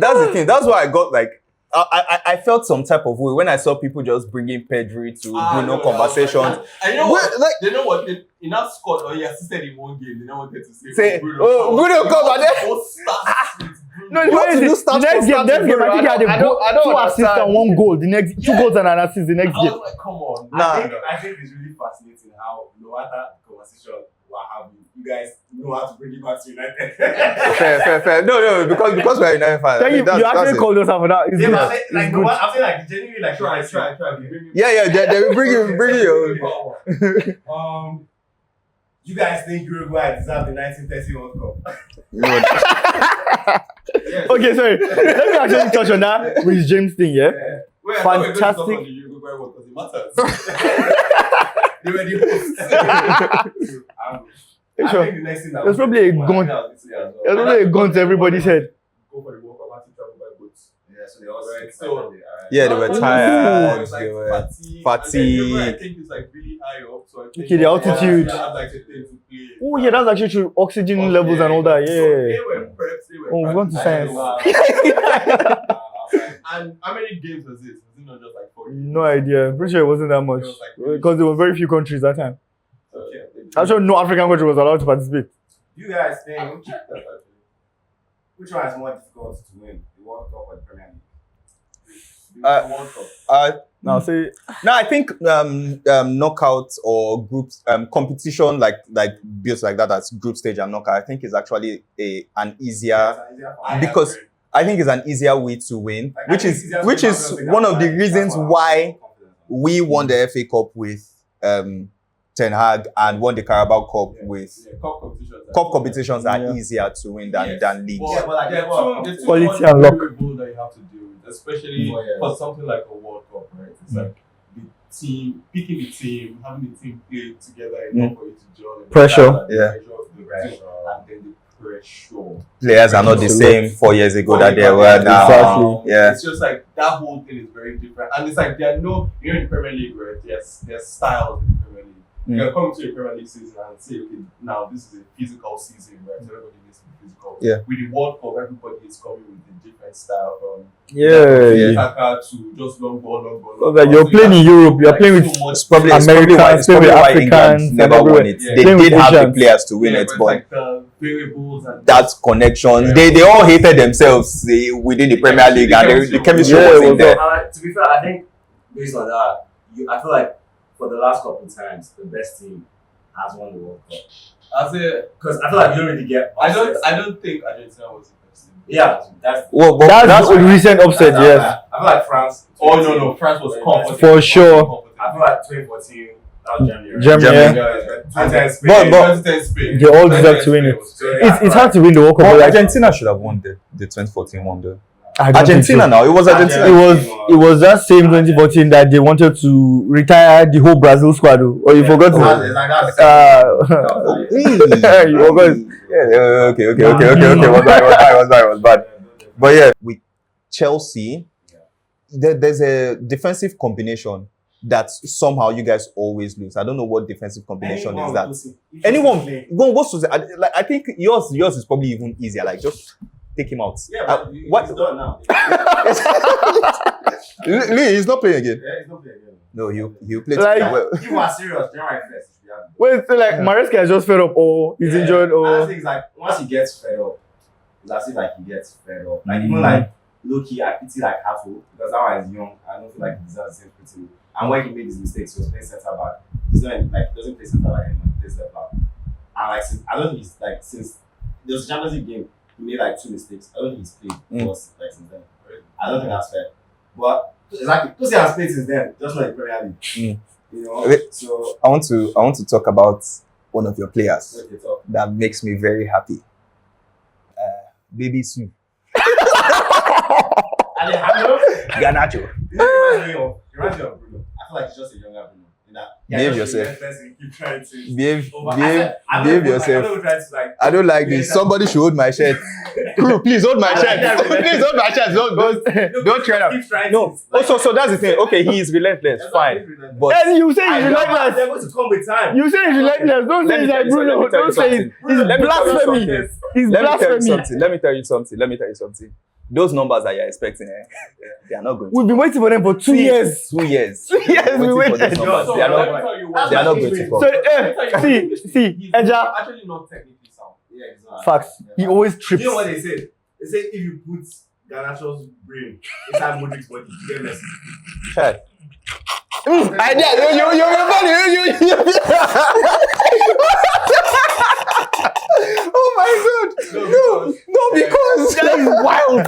that's the thing. That's why I got like. I felt some type of way when I saw people just bringing Pedri to Bruno conversations. I know what? Like, they know what? In that squad, or he assisted in one game, they don't want to say Bruno come and then. No, the next game, I think he had two assists and one goal. The next 2 goals and an assist the next game. I was like, come on. I think it's really fascinating how no matter the conversation we're having, you guys know how to bring it back to United. Fair. No, because we're United fans. You actually called us out for that. It's good. I'm saying like genuinely like try. Yeah, they will bring you. You guys think Uruguay deserve the 1930 World Cup? Okay, sorry. Let me actually touch on that with James thing, yeah? Wait, fantastic. The Uruguay World Cup, it matters. They were the hosts. I think the next thing there's probably a gun. There's probably a gun to everybody's head. Go for the World Cup, I think travel by boats. Yeah, so they all they were tired. They were fatigued. I think it's like really high up. So I think the altitude. Oh yeah, that's actually true. Oxygen levels and all that. Yeah. So they were prepped. We're going to science. And how many games was it? Was it not just like 4 No idea. I'm pretty sure it wasn't that much. Because there were very few countries that time. Okay. I'm sure no African country was allowed to participate. You guys think which one is more difficult to win, the World Cup or the Premier League? The World Cup. Now say No, I think knockouts or groups competition like builds like that as group stage and knockout. I think is actually an easier because I think it's an easier way to win, Like, which is one of the reasons why we won the FA Cup with Ten Hag and won the Carabao Cup with cup competitions are easier to win than leagues. Yeah, but like Quality and luck. Variable that you have to deal with, especially for something like a World Cup, right? It's like the team, picking the team, having the team play together enough for you to join. Pressure. The pressure, and then the pressure. Players are not the same 4 years ago that they were now. Exactly. Yeah. It's just like that whole thing is very different, and it's like there are no, in the Premier League, right? There's styles in the Premier League. You can come to a Premier League season and say, okay, now this is a physical season, right? So everybody needs to be physical. Yeah. With the World Cup, everybody is coming with a different style from attacker to just long ball. Like you're playing in Europe, you're playing with It's probably why Africans, England never won it. Yeah. They Playing did with have the Asians. players to win it, it's but like the variables and that connection, they all hated themselves within the Premier League, and the chemistry wasn't there. To be fair, I think based on that, I feel like for the last couple of times, the best team has won the World Cup. Because I feel like you don't really get. I don't think Argentina was the best team. Yeah, that's That's a recent upset, yes. I feel like France. Oh no, France was comfortable. For sure. I feel like 2014. That was Germany. Right? Germany. Yeah. But 2010 Spain. They all deserve to win it. It's hard to win the World Cup. Well, but like, Argentina should have won the 2014 one though. I don't think Argentina so. now, it was Argentina. It was that same 2014 that they wanted to retire the whole Brazil squad. Or you forgot to. You forgot. Yeah, okay. Was bad. But yeah, with Chelsea, there's a defensive combination that somehow you guys always lose. I don't know what defensive combination is that. Anyone wants to say, like, I think yours is probably even easier. Like, just take him out. Yeah, but what? he's done now. Lee, he's not playing again. Yeah, he's not playing again. No, he'll play. Like- well. If you are serious, January 1st. Wait, so like Maresca is just fed up or he's injured I or. think it's like once he gets fed up, it's as if like he gets fed up. Like even like low-key, I pity like Abdul because that one is young. I don't feel like he deserves the same pity. And when he made his mistakes, he was playing centre back. He's not like he doesn't play centre back anymore. He plays left back. And like I don't think he's like since there was a Champions League game, he made like 2 mistakes. I don't think he's played was like since then. I don't think that's fair. But exactly, because he has played since then, just like Premier League. You know, Okay. so I want to talk about one of your players okay, talk. that makes me very happy. Baby Sue. Alejandro. Garnacho. He reminds me of Bruno. I feel like he's just a younger Bruno. In that, Behave just yourself. relentless and keep trying to Behave I yourself. don't try to like. I don't like this. Somebody should hold my shirt. Crew, please hold my shirt. Please hold my shirt. Don't try Keep that. trying No. to, So that's the thing. Okay, he is relentless. Fine. But And you say he's relentless. They're going to come with time. You say he's relentless. Don't say he's like Bruno. Don't say it's blasphemy. It's blasphemy. Let me tell you something. Those numbers that you're expecting, they are not going to. We've been waiting for them for 2 years. 2 years. 2 years we Waiting for waited. those numbers. So They are let not. me tell you That's what. They are not what going he's to doing. fall. see, He's Eja, actually not technically sound. Yeah, it's not. facts. He always trips. You know what they say? They say if you put Garnacho's brain inside Modric's body, you get Messi. Check. Idea. Oh my God! No, because That is wild.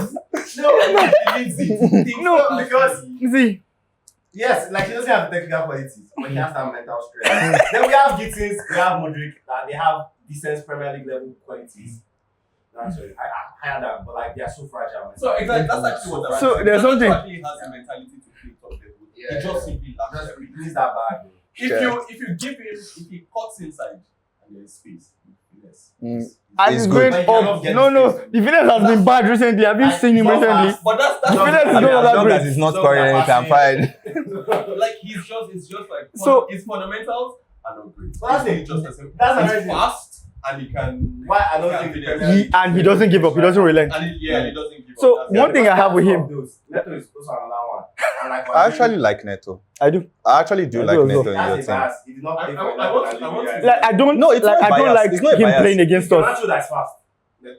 No, because See, yes, like he doesn't have technical qualities, but he has that mental strength. Then we have Gittins, we have Modric, that they have decent Premier League level qualities. Actually, higher than, but like they are so fragile. So exactly, that's actually what I'm So saying. there's something- Actually has the mentality to play top level. Yeah, He just simply lacks just everything. release that bag. If you give him, if he cuts inside and there's space, yes. Mm. and It's he's good. going But he cannot up. get No. space. The fitness has been bad recently. Have you seen him recently? But that's The fitness is I mean, not as that long great. as it's not So scoring it, I'm fine. like it's just like So- his fundamentals are not great. But that's He's it. just as simple. That's He's amazing. fast and he can. Why I don't he think can the finish. Premier League- And he doesn't give up. He doesn't relent. And he doesn't give So one thing I have with him, Neto is also another one. And like, I actually like Neto. I do. I actually do I like do Neto also. in your that's a team. bias. He did not play for I want to- Like I don't. No, it's like not I don't bias. like It's not him bias. playing against us. Garnacho that's fast.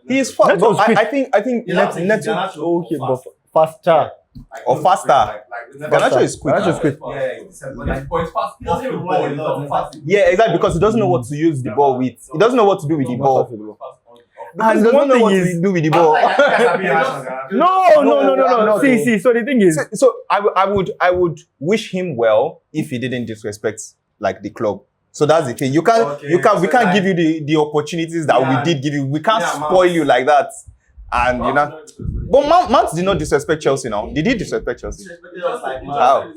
He's fast. Neto's But quick. I think Yeah, that's Neto Garnacho Okay, fast. but faster. Like, or those faster. quick, Garnacho is quick. Garnacho is quick. Yeah, he's like, But it's fast. He doesn't even Ball, run a he's lot. not Fast. Yeah, exactly, because he doesn't know what to use the ball with. He doesn't know what to do with the ball. Because And he doesn't one know thing what is- to do with the I ball. like that being rational, Garnacho. No. See. So the thing is, So I would wish him well if he didn't disrespect like the club. So that's the thing. We can't so give you the opportunities that Yeah. we did give you. We can't Yeah, spoil Mount. you like that. And you know, but Mount did not disrespect Chelsea now. Did he disrespect Chelsea? How?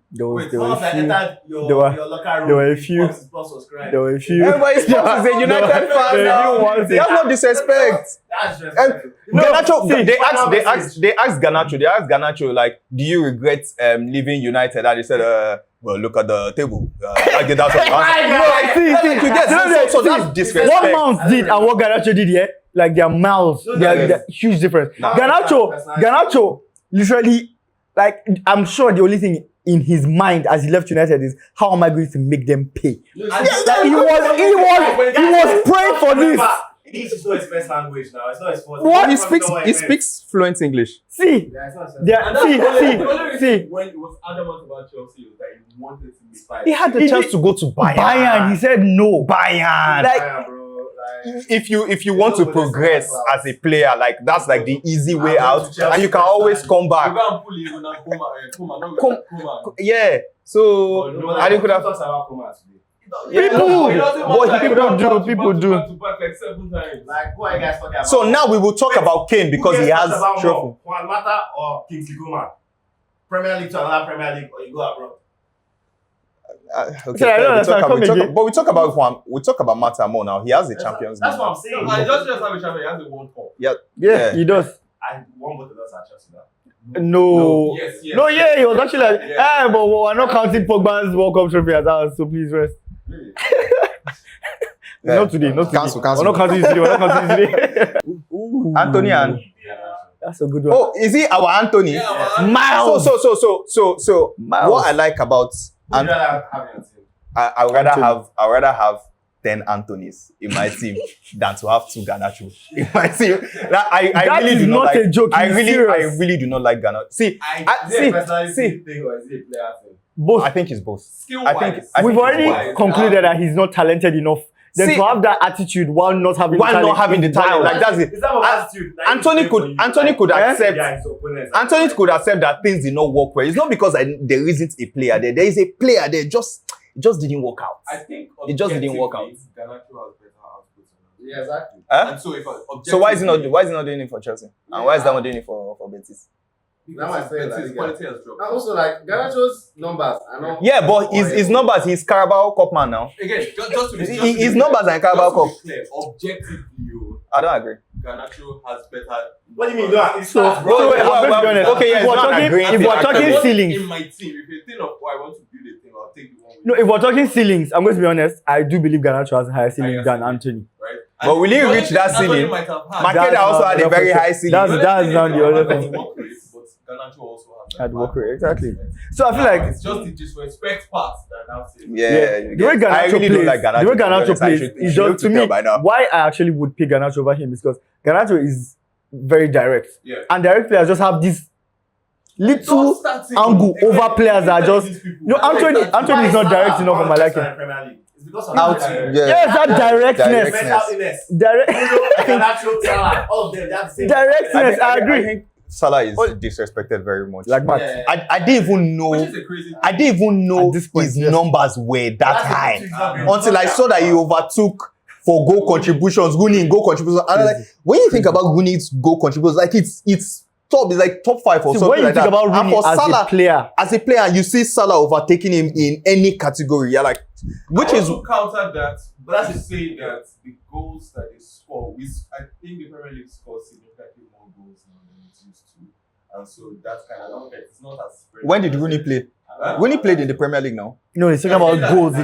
there was Wait, there were once I a few. entered your there were- locker room, there were a few- Plus was crying. There were a few. Everybody's supposed to say United There fans were now. a few ones That's not disrespect. That's disrespectful. No, Garnacho, see, they asked Garnacho, like, do you regret leaving United? And he said, well, look at the table. I get that. So that's disrespect. What Mount did and what Garnacho did, yeah, like their mouths, they're huge difference. Nah. Garnacho, literally, like I'm sure the only thing in his mind as he left United is how am I going to make them pay? Like he was praying for this. English is not his first language now. It's not his first. What? He speaks fluent English. See, Yeah, it's not his first. see. When it was adamant about Chelsea, it was that he wanted to be fired. He had the chance to go to Bayern. He said no. Bayern. Like, Yeah, bro. Like, if you want to progress as a player, like that's like the easy way out, and you can always come You back. go and pull him and Kuma, Kuma. Yeah. So I think could have. talks about Kuma today. People do. Like 7 times. Like, who are you guys talking about? So now we will talk about Kane because he has trophy. Juan Mata or Kingsley Coman? Premier League to another Premier League, or you go abroad? Okay, So I don't understand. Come again. but we talk about Juan. We talk about Mata more now. He has the Champions That's League. what I'm saying. I just have a champion. He has a World Cup. Yeah, he does. I won both of those at Chelsea now. No. Yes. No, yeah, he was actually like, Yeah. but we're not counting Pogba's World Cup trophy as ours, so please rest. Really? Not today, not today. Cancel. We're not counting today, we're not counting today. Ooh. Anthony and That's a good one. oh, is he our Anthony? Yeah, Miles. So Miles. what I like about Who would you Anthony, rather have in your team? I would rather have 10 Anthonys in my team than to have 2 Garnacho in my team. I That really is do not not like. a joke. I he's really serious. do not like Garnacho. See, Is it a personality see. thing or is it a player thing? Both. I think it's both. Skill I think wise. I We've think already wise. concluded that he's not talented enough. Then See- to have that attitude while not having While talent not having the is talent, wild. like that's it. It's not about attitude. Like, Anthony he's playing could- for you. Anthony could accept- Yeah, his opponents. Anthony could accept that things did not work well. It's not because there isn't a player there. There is a player there. It just didn't work out. I think It just didn't work out. objectively, Garnacho has better output. Yeah, exactly. Huh? And so if So why is he not doing it for Chelsea? And why is that one doing it for Betis? Now I say that his quality has dropped. And also, like, Garnacho's numbers are not. Yeah, but his numbers, he's Carabao Cup man now. Again, just to be His numbers are in Carabao Cup. clear, objectively, I don't agree. Garnacho has better. What do you mean? No, it's So, not, Well, bro. wait, well, let's well, be honest. okay, yeah, if it's we're not talking, agreeing if to we're that. talking In ceilings, my team, if you think of, oh, I want to build a thing, I'll take the one with no, if we're talking ceilings, I'm going to be honest. I do believe Garnacho has a higher ceiling than Anthony. right? But will he the only reach thing that Anthony ceiling? might have had- Makeda That's also not had a enough very for high sure. ceiling. That's not the other But thing. Garnacho also has Had that work bad rate, exactly. work rate. So I feel like It's just the disrespect part that now says. Yeah, the way Garnacho I really plays, don't like Garnacho. the way to be Garnacho honest. I plays should- is you just to should me tell by now. why I actually would pick Garnacho over him is because Garnacho is very direct, Yeah. and direct players just have this little Don't start saying- angle over players that are just. These people. No, Anthony is not direct enough for my liking. Premier League. It's because of Out, that. yeah. Yes, that directness. Directness. Mental illness. Direct, Garnacho, Salah, all of them, they have the same. directness. I agree. I think Salah is disrespected very much. Like Matt. Yeah. I didn't even know. Which is a crazy thing. I didn't even know At this point, his yes. numbers were that That's high the thing. until I saw that he overtook for goal contributions, Guni in goal contributions. And I'm like, when you think about Guni's goal contributions, like it's top, it's like top 5 or See, something when you like think that. about And Rooney for as Salah, a player, you see Salah overtaking him in any category. You're like, which I is also counter that, but that's to say that the goals that they score, I think the Premier League scores significantly more goals now than it used to, and so that's kind of okay. It's not as spread. when did Rooney play? Rooney played in the Premier League now. no, he's talking about goals, the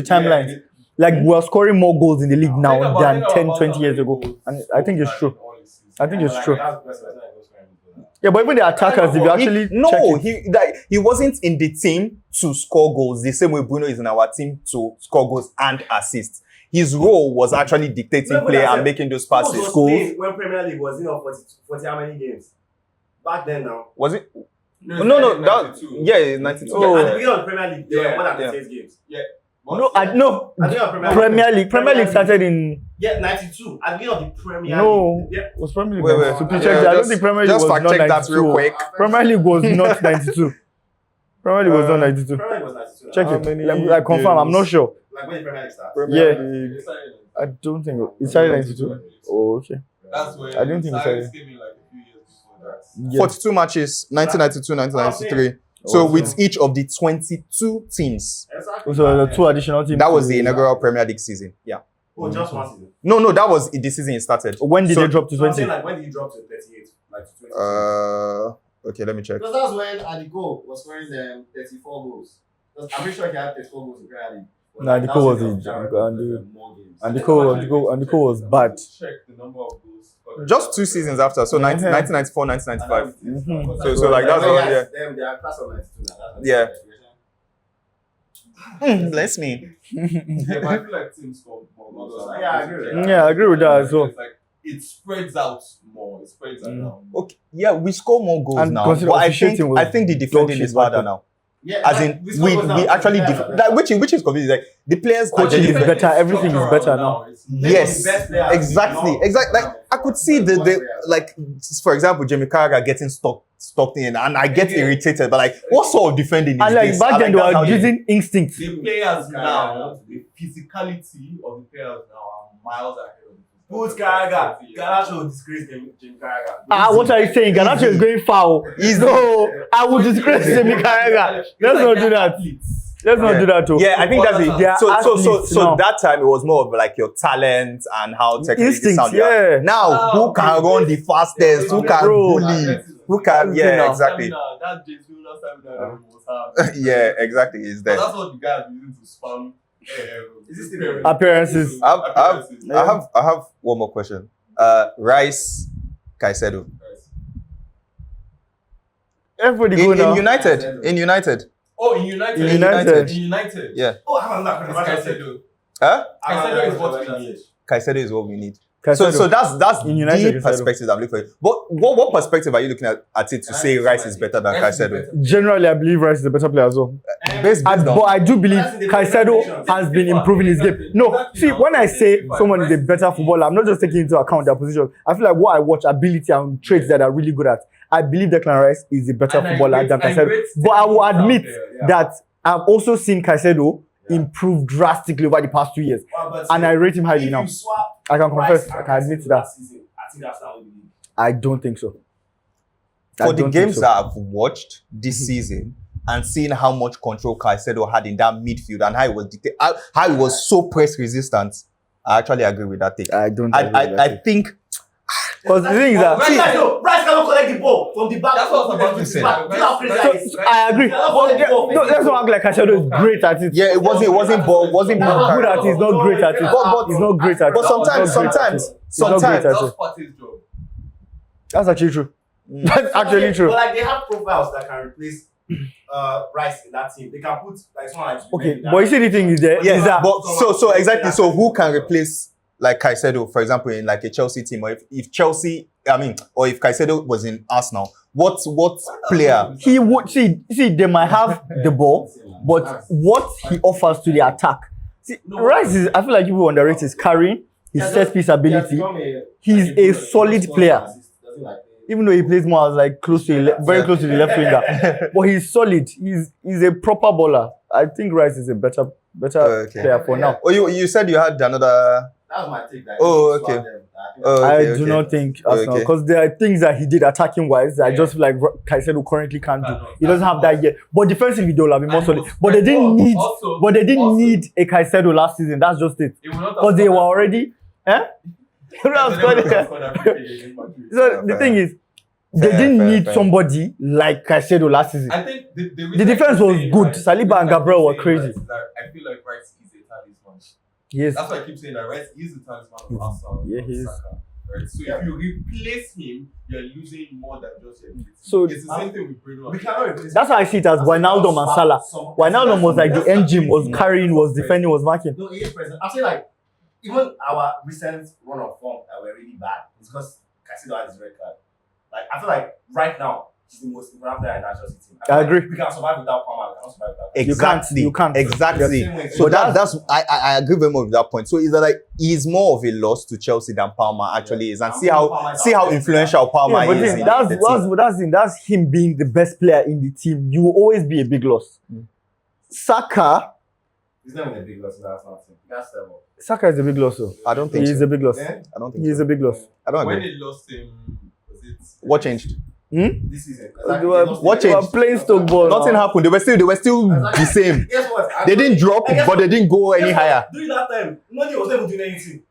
timelines. Like we're scoring more goals in the league now than 10, 20 years ago, and I think it's true. I think it's true. That's the best way I go scoring midfielder. Yeah, but even the attackers, if you actually he wasn't in the team to score goals the same way Bruno is in our team to score goals and assist. His role was actually dictating play and making those passes. When Premier League was 40 how many games? Back then now. Was it? No, No, 92. yeah, 92. Oh. At the beginning of the Premier League, there were more than 38 games. Yeah. no. At the beginning of Premier League started in 92. At the beginning of the Premier no. League. Yeah. Was Premier League? Wait. So please check that. I don't think Premier League was Just fact not check 92. that real quick. Premier League was not 92. Premier League was not 92. Premier League was 92. Check How it. many I confirm. I'm not sure. Like when the Premier League starts. Yeah. I don't think it started 92. Oh, okay. That's when I don't think it's Cyrus came in like a few years before that. Yeah. 42 matches, 1992, 1993. So with each of the 22 teams, Exactly. So the two additional teams. that was the inaugural Premier League season. Yeah. Oh, just one season. No, that was the season it started. When did So- they drop to So I'm 20? saying like when did you drop to 38? Like to 20? Okay, let me check. Because that's when Ødegaard was scoring 34 goals. Because I'm pretty sure he had 34 goals in Premier League. Nah, Ødegaard was Ødegaard was bad. Check the number of goals. Just 2 seasons after, so 1994, 1995. Mhm. So like that's all, yeah. They are class of 92 now. Yeah. Bless me. Yeah, but I feel like teams score more goals. Yeah, I agree with that. Yeah, I agree with that as well. It's like it spreads out more. It spreads out now. Okay, yeah, we score more goals And now, consider but officiating was I think the defending dog is shit harder back then. now. Yeah, As in, we actually like which is confusing. Like the players Coaching is actually better, everything is better now. Yes, exactly. Like I could see the like for example, Jamie Carragher getting stuck in, and I get irritated. But like, what sort of defending is And like this? back then, they that's how were using instinct. The players now, the physicality of the players now are miles ahead of the Who's Carragher? Garnacho disgraced Jim Carragher. What are you saying? Garnacho is going foul. No, I would disgrace Jamie Carragher. Let's not do that. Let's not do that too. Yeah, I think that's it. They are athletes So now. that time it was more of like your talent and how technically Instinct, sound. yeah. Now, who can run the fastest? Who can bully? Who can? Yeah, exactly. That James Milner stamina was hard. Yeah, exactly. Is But there? that's what the guys are using to spam. Is this still Appearances. I have one more question. Rice, Caicedo. Everybody go In now. United. In United. Oh, in United. In United. In United. Yeah. Oh, I have another question. Caicedo. Huh? Caicedo is what we need. Caicedo is what we need. Caicedo. So that's In United, the Caicedo. perspective I'm looking for. But what perspective are you looking at it to say Rice is better than Rice is Caicedo? better. Generally, I believe Rice is a better player as well. Based But on I do believe Caicedo has been improving his game. No, see, when I say someone is a better footballer, I'm not just taking into account their position. I feel like what I watch, ability and traits that are really good at. I believe Declan Rice is a better footballer than Caicedo. But I will admit that I've also seen Caicedo improve drastically over the past 2 years. And I rate him highly now. I can confess, I can admit to that. I think that's not what we need. I don't think so. for the games that I've watched this season and seeing how much control Caicedo had in that midfield and how he was so press resistant, I actually agree with that take. I don't agree with that I take. think Because the thing is that Rice cannot collect the ball from the back. That's what I was about to say. I agree. But let's not act like Caicedo is great at it. yeah, it wasn't He's not good at it. He's not great at it. He's not great at it. But sometimes Just part his job. That's actually true. That's actually true. But like they have profiles that can replace Rice in that team. They can put like someone like Okay, but you see the thing is there. yeah, is that but so exactly. So who can replace like Caicedo, for example, in like a Chelsea team, or if Chelsea, or if Caicedo was in Arsenal, what player? he would see they might have the ball, but what he offers to the attack. See, Rice is, I feel like people underrate his carrying, his set piece ability. He's a solid player. Even though he plays more as like very close to the left winger, but he's solid. He's a proper bowler. I think Rice is a better player for now. Oh, you said you had another. That was my take. Oh, okay. I do not think Arsenal, because there are things that he did attacking wise that I just feel like Caicedo currently can't do. He doesn't have that yet. But defensively they will have been more solid. But they didn't need a Caicedo last season. That's just it. Because they were already. So the thing is, they didn't need somebody like Caicedo last season. I think The defense was good. Saliba and Gabriel were crazy. I feel like Rice is a talisman. Yes. That's why I keep saying that Rice is the talisman of Arsenal. Yeah, he is. Right? So if you replace him, you're losing more than just your ability. So it's the same thing with Bruno. We cannot replace. that's how I see it as Wijnaldum and Salah. Wijnaldum was like the engine, was carrying, was defending, was marking. No, he is present. I'm saying like even our recent run of form that were really bad. It's because Casido had his red card. Like I feel like right now he's the most important player in that Chelsea team. I agree. We can survive without Palmer. We cannot survive without. Exactly. You can't. Exactly. Yeah. So that's I agree very much with that point. So is that like he's more of a loss to Chelsea than Palmer actually is, and see how influential Palmer Yeah, but is. then in the team. that's him being the best player in the team. You will always be a big loss. Saka He's not even a big loss. That's not him. That's the level. Saka is a big loss. Though. I don't think He is so. a big loss. Yeah? I don't think He is so. a big loss. I don't When agree. they lost him, was it? What changed? This season. They were What they were changed? playing Stoke ball. Nothing now. happened. They were still the same. Guess what? They didn't drop, Guess but what? they didn't go any Guess what? higher. During that time, nobody was able to do anything.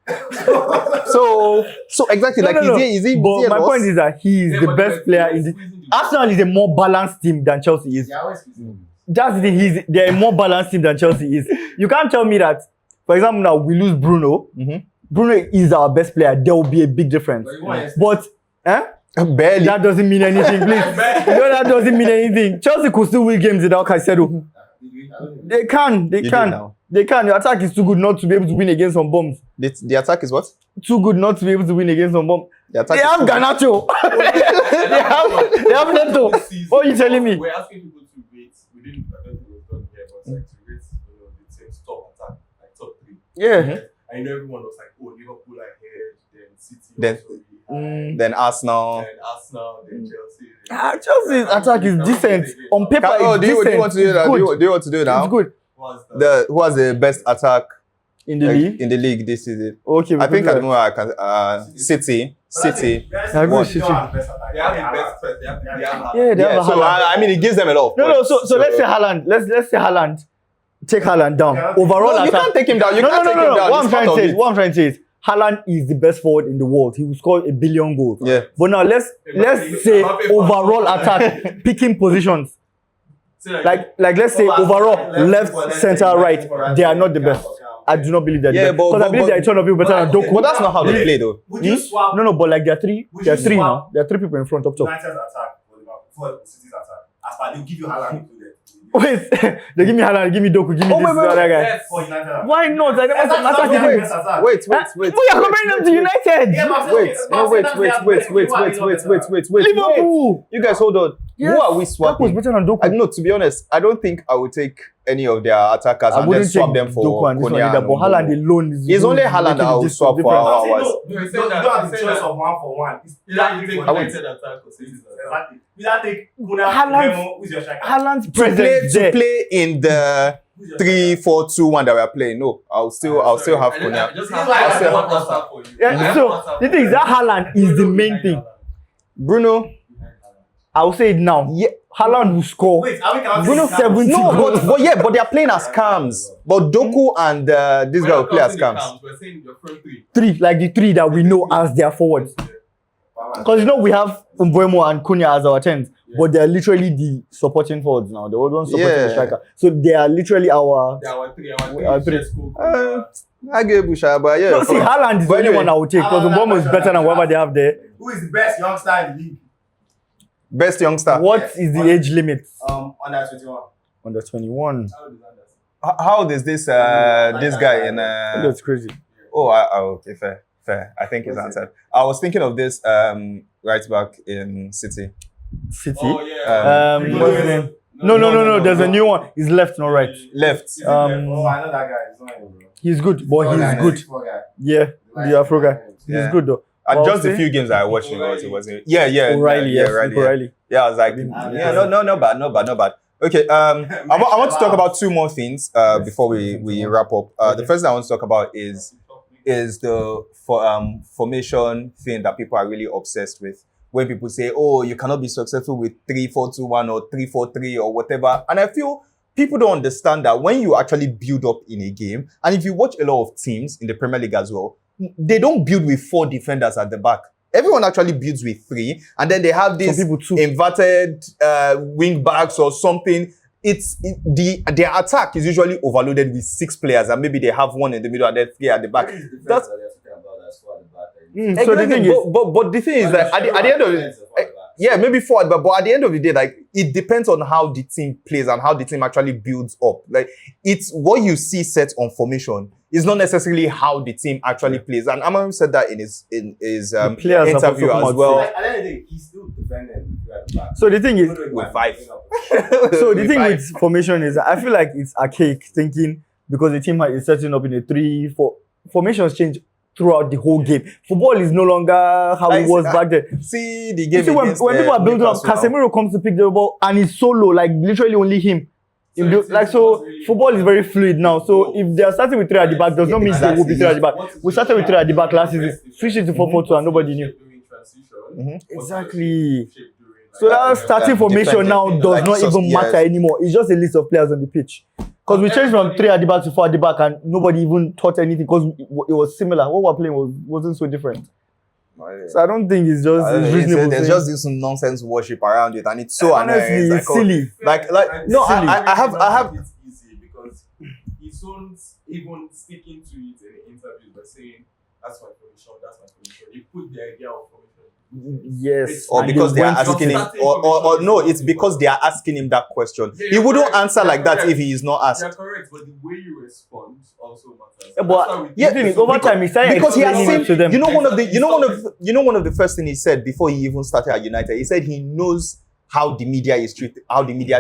So exactly, like No. is he But a my loss? point is that he is Yeah, the but best player in the. Arsenal is a more balanced team than Chelsea is. They're always losing. That's the thing. They're a more balanced team than Chelsea is. You can't tell me that, for example, now we lose Bruno. Mhm. Bruno is our best player. There will be a big difference. But you want yesterday. But Barely. that doesn't mean anything, please. No, that doesn't mean anything. Chelsea could still win games without Caicedo. They can. You did now. They can. Your attack is too good not to be able to win against some bombs. The attack is what? Too good not to be able to win against some bombs. The attack They is have too good. Garnacho. they have Neto. What are you telling me? We're asking people to rate. We didn't. I don't think we've done here, but like to rate, the team's top attack, like top 3. Yeah. I know everyone was like, oh, Liverpool ahead, then City, Then- also really high, Then Arsenal. then Arsenal, then Chelsea. Chelsea's attack is decent. On paper, Do it's you decent. want to do that? It's good. Do you want to do it now? It's good. Who has the best attack In the league? in the league this season? Okay. I think at at the moment I can City. I agree with City. They have the best first. They have Yeah, they have Yeah, a so Haaland. I mean it gives them a lot of No, points. so let's say Haaland. Let's say Haaland. Take Haaland down. Overall No, you attack. can't take him down. You No. can't take him down. What It's I'm trying part to of say it. is Haaland is the best forward in the world. He will score 1 billion goals. Yeah. But now let's say overall attack, picking positions. Like let's say overall left, center, right. They are not the best. I do not believe that. Yeah, Because I believe there are a ton of people better than Doku. But that's not how they play though. Would you swap No, but like there are three Would you now. swap- There are 3 people in front up top. United's attack for City's attack? As far they'll give you Haaland included. Wait, they give me Haaland, give me Doku, give me this other guy. For United. Why not? I never said That's not the United. best attack. Wait. We are comparing them to United. Yeah, but Wait. Liverpool. You guys hold on. Yes. Who are we That was swapping? better than Doku. No, to be honest, I don't think I would take any of their attackers I and then wouldn't swap take them for Doku and this one Konya either, and but Mbeumo. Haaland alone is. It's only Haaland making that I the will difference. swap for I'm saying ours. no, you don't have the choice of 1 for 1. It's Yeah, you take I would- United attack or City's attack. exactly. You don't take Kuna, Haaland- Mbeumo, who's your striker? Haaland's To play presence there. in the Who's your 3-4-2-1 that we are playing. No, I'll still have Konya. I just This have is why I one said answer for you. Yeah, so the thing is that Haaland is the main thing. Bruno. I will say it now. Yeah. Haaland will score. Wait, are we counting Bruno this now? 70 No, goals. but they are playing as cams. But Doku and this guy will play as cams. We're saying your front 3. 3, like the 3 that we know as their forwards. Because we have Mbeumo and Konya as our 10s, but they are literally the supporting forwards now. The old ones supporting the Yeah. striker. So they are literally our. Yeah, our 3. Our three. I give Busha, but yeah. No, see, Haaland is the But only anyway, one I would take because Mbeumo is better than whoever they have there. Who is the best youngster in the league? Best youngster. What is the age limit? Under 21. Under 21. How old is this guy in That's crazy. okay, fair. I think it's answered. I was thinking of this right back in City. City. Oh, yeah. What's his name? No. There's a new one. He's left, not right. Left. I know that guy. He's not even, bro. He's good, but he's good. Poor guy. Yeah, the Afro guy. Yeah. He's good though. And Well, just the see? few games I watched, it wasn't. Yeah. O'Reilly, yes. O'Reilly. Yeah, I was like, no bad. Okay, I want to talk about 2 more things before we wrap up. The first thing I want to talk about is the formation thing that people are really obsessed with. When people say, oh, you cannot be successful with 3-4-2-1 or 3-4-3 or whatever. And I feel people don't understand that when you actually build up in a game, and if you watch a lot of teams in the Premier League as well, they don't build with 4 defenders at the back. Everyone actually builds with 3, and then they have this Some people 2. inverted wing backs or something. Their attack is usually overloaded with 6 players, and maybe they have 1 in the middle and then 3 at the back. What is the defense that they're talking about that's for the back? So the thing is, but the thing is that at the end of it, yeah, maybe forward, but at the end of the day, like it depends on how the team plays and how the team actually builds up. Like it's what you see set on formation is not necessarily how the team actually plays. And Amorim said that in his interview as well. Like, at the end of the day, he's still defending at the back. So the thing is, With 5. so the thing with formation is, I feel like it's archaic thinking because the team is setting up in a 3-4. Formations change throughout the whole game. Football is no longer how it was back then. See the game. You see, when people are building up, Casemiro comes to pick the ball and he's solo, like literally only him. Football is very fluid now. So if they are starting with 3 at the back, does not mean they will be 3 at the back. We started with 3 at the back last season, switched it to 4-4-2 and nobody knew. Exactly. So that starting formation now does not even matter anymore. It's just a list of players on the pitch. Because we changed from 3 at the back to 4 at the back and nobody even thought anything because it was similar. What we're playing wasn't so different. So I don't think it's just reasonable. There's just this nonsense worship around it, and it's so annoying. It's silly. No, I have. It's easy because he don't even sticking to it in the interviews by saying that's my formation. He put the idea of formation. Yes. Or because they are asking him, or no, it's because they are asking him that question. He wouldn't answer like that if he is not asked. You're correct, but the way you respond also matters. Over time he started because he has explaining seen. to them. One of the first thing he said before he even started at United. He said he knows how the media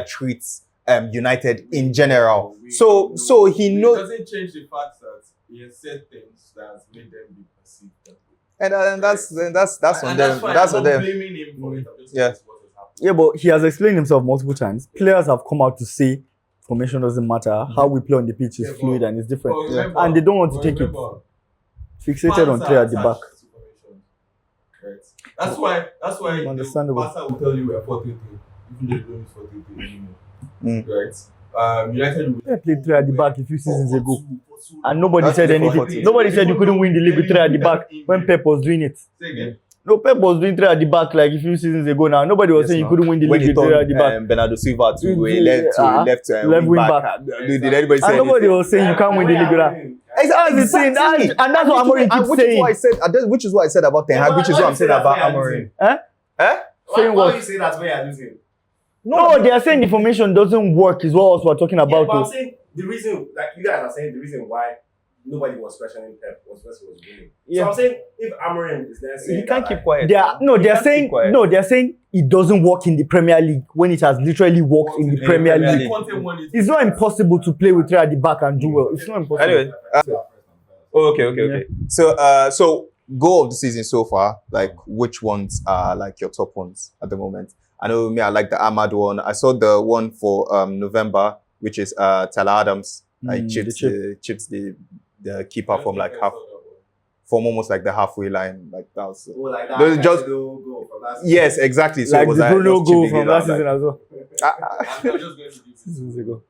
treats United in general. So he knows. It doesn't change the fact that he has said things that has made them be perceived that way. And that's on them. That's on them. Blaming him for it. Yeah, but he has explained himself multiple times. Players have come out to say formation doesn't matter. How we play on the pitch is fluid and it's different. Remember, and they don't want to take it. Fixated on 3 at the back. Right. That's why Understandable. Barca will tell you we're 4-3-3, even though they don't use 4-3-3 anymore. Right? United They played 3 at the back a few seasons ago. And nobody said anything. Nobody said you couldn't win the league with 3 at the back when Pep was doing it. Say again. No, Pep was doing 3 at the back like a few seasons ago now. Nobody was saying you couldn't win the league with 3 at the back. Bernardo Silva to left wing back. Did anybody say and nobody was saying you can't win the league with that. Exactly. And that's what Amorim keeps saying. Which is what I said about Ten Hag, which is what I'm saying about Amorim. Saying Why what? do you say that's where you're losing? No, they are saying the formation doesn't work is what else we're talking about. But I'm saying the reason, like you guys are saying, the reason why nobody was questioning Pep was because he was winning. Yeah. So I'm saying if Amorim is there saying He can't keep quiet. They're saying it doesn't work in the Premier League when it has literally worked in the Premier League. It's not impossible to play with 3 at the back and do well. It's not impossible. Anyway. Okay. So goal of the season so far, like which ones are like your top ones at the moment? I know me, I like the Ahmad one. I saw the one for November, which is Tyler Adams. Like chips the keeper from almost like the halfway line. Like that was just go from last season. yes, exactly. So Like it was the Bruno goal from last like, season as well. I'm just going to give Seasons ago.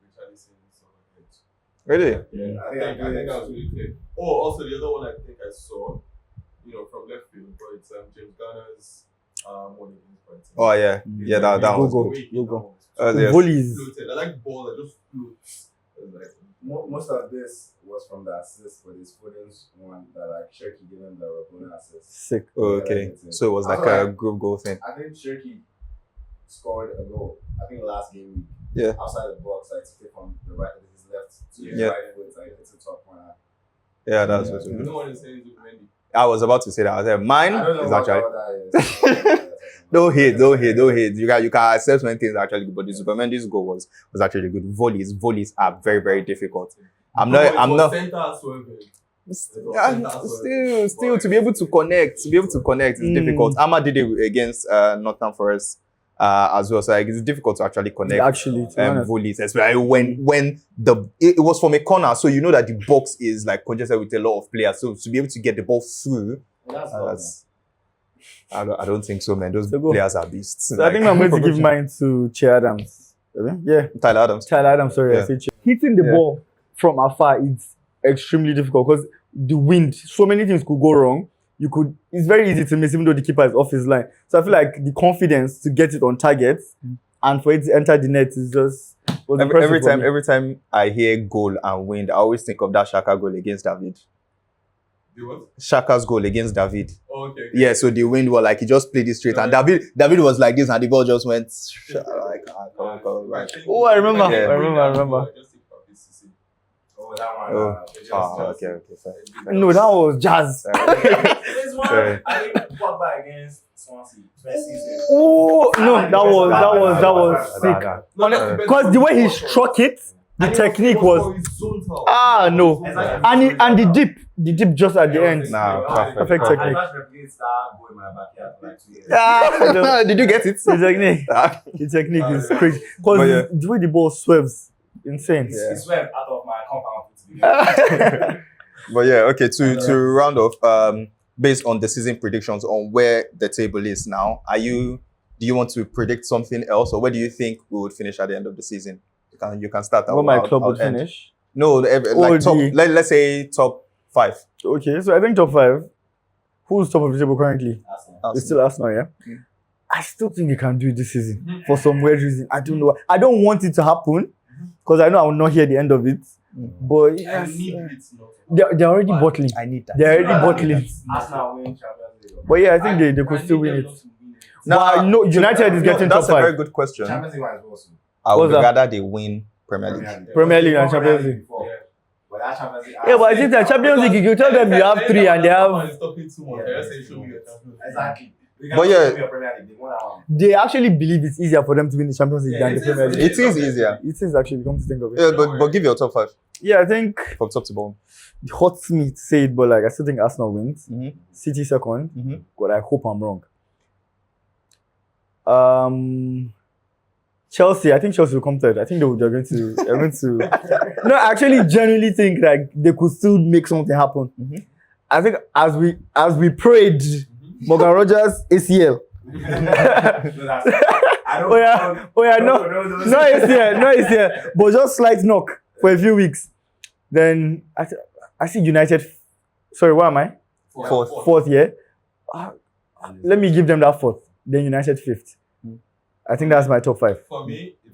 Really? Yeah, I think that was really clear. Oh, also the other one I think I saw, from left field, but it's James Garner's one against Brighton. Oh yeah, that was good. Go. Yes. Volleys. I like ball that just floats. Most of this was from the assist for this Foden's one that like Shirky giving the Bruno assist. Sick. Oh, okay. So it was like a group goal thing. I think Shirky scored a goal. I think last game week. Yeah. Outside the box, like to pick on the right with his left to his Yeah. right foot, like it's a top corner. Yeah, that's what No one is saying Zubimendi. I was about to say that. I said mine I don't know is what actually. that is. Don't hate. You can accept when things are actually good, but the Superman's goal was actually good. Volleys are very, very difficult. I'm not. Still to be able to connect is difficult. Amma did it against Nottingham Forest as well, so like, it's difficult to actually connect. Actually, to be honest. Volleys, especially when it was from a corner, so you know that the box is like congested with a lot of players. So to be able to get the ball through, I don't think so, man. Those players are beasts. So I think I'm going to give mine to Che Adams. Yeah. Tyler Adams, sorry. Yeah. I said hitting the ball from afar is extremely difficult because the wind, so many things could go wrong. It's very easy to miss even though the keeper is off his line. So I feel like the confidence to get it on target and for it to enter the net is just every time I hear goal and wind, I always think of that Shaka goal against David. The what? Shaka's goal against David. Oh, okay. Yeah, so the wind was like he just played it straight, and David was like this, and the ball just went like right. Oh, I remember. Yeah. I remember. Oh, that one. Okay, fair. No, that was Jazz. This one, I think Pogba against Swansea first season. Oh no, that was sick. Because the way he struck it, the technique was no, and the dip just at the end. Nah, perfect technique. Did you get it? The technique is crazy. Because the way the ball swerves, insane. It swerved out of my compound. But yeah, okay. To round off, based on the season predictions on where the table is now, do you want to predict something else, or where do you think we would finish at the end of the season? You can start. Where my club would finish? No, like top. Let's say top 5. Okay, so I think top 5. Who's top of the table currently? Arsenal. It's still Arsenal, yeah. I still think they can do it this season for some weird reason. I don't know. I don't want it to happen because I know I will not hear the end of it. But yes, they're already bottling. I need that. They're already bottling. Arsenal win Champions League. But yeah, I think they could still win it. Now, no, United is getting top 5. That's a very good question. Champions League was awesome. I would rather they win Premier League. Premier League and Champions League. But that Champions League. Yeah, but I think that Champions League, you tell them you have 3 and they have. Exactly. But yeah, they actually believe it's easier for them to win the Champions League than the Premier League. It is easier. It is actually, come to think of it. Yeah, but give your top 5 Yeah, I think from top to bottom. it hurts me to say it, but like I still think Arsenal wins. Mm-hmm. City second. Mm-hmm. But I hope I'm wrong. Chelsea, I think Chelsea will come third. I think they're going to. No, I actually genuinely think like they could still make something happen. Mm-hmm. I think as we prayed, Morgan Rogers ACL. No ACL, but just slight knock for a few weeks. Then I see United. Sorry, where am I? Fourth, yeah. Let me give them that 4th. Then United 5th. I think that's my top 5. For me, it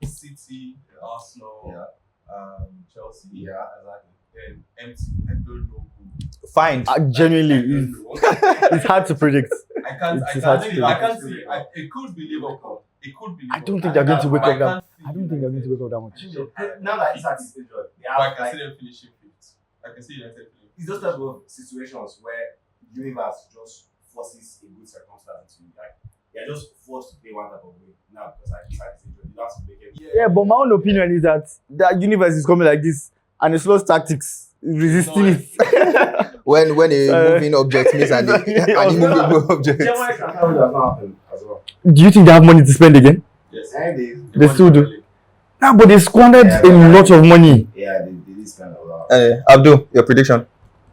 is City, Arsenal, Chelsea. Yeah, exactly. Then empty. I don't know who. Fine. Genuinely, it's hard to predict. I can't see. It could be Liverpool. I don't think they're going to wake up that. I don't think they're going to wake up that much. Now that Isak is injured, I can see them finishing 5th. I can see United finishing. It's those type of situations where universe just forces a good circumstance to you. Like you're just forced to play one type of way now because like Isak is injured. You have to make it. Yeah, but my own opinion is that universe is coming like this, and it's lost tactics resisting it. when a moving object means an immovable object. Do you think they have money to spend again? Yes. They still do. Nah, but they squandered a lot of money. Yeah, they did spend a lot. Abdul, your prediction?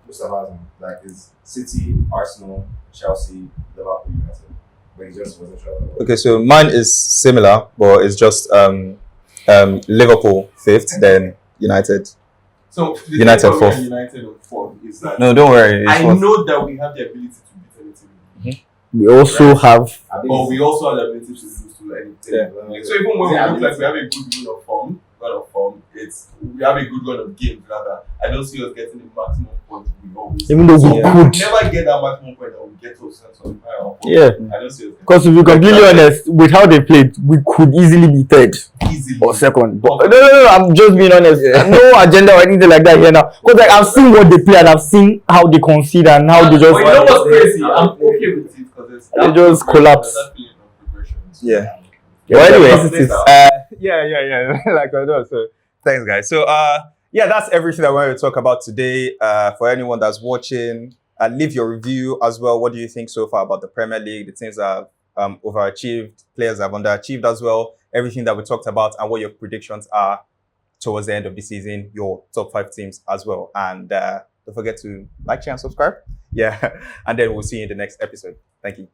Most of us like is City, Arsenal, Chelsea, Liverpool, United. But he just wasn't sure. Okay, so mine is similar, but it's just Liverpool 5th, then United. So United 4th. United 4th is that No, don't worry. I know that we have the ability to beat anything. We also have. But we also have the ability to lose to anything. Yeah. So even when we look like we have a good run of form, we have a good run of games rather. I don't see us getting the maximum point we always. Even though we could could. Never get that maximum point that we get to a sense of power. Yeah. I don't see us. Because to be completely honest, with how they played, we could easily be 3rd or 2nd. But no, I'm just being honest. No agenda or anything like that here now. Because like I've seen what they play and I've seen how they concede and how they just. But you know what's crazy? I'm okay with it because they just collapse. Yeah. Well, anyway, yeah. Like I know. So thanks, guys. So yeah, that's everything I wanted to talk about today. For anyone that's watching, leave your review as well. What do you think so far about the Premier League? The teams that have overachieved, players have underachieved as well. Everything that we talked about and what your predictions are towards the end of the season. Your top 5 teams as well. And don't forget to like, share, and subscribe. Yeah, and then we'll see you in the next episode. Thank you.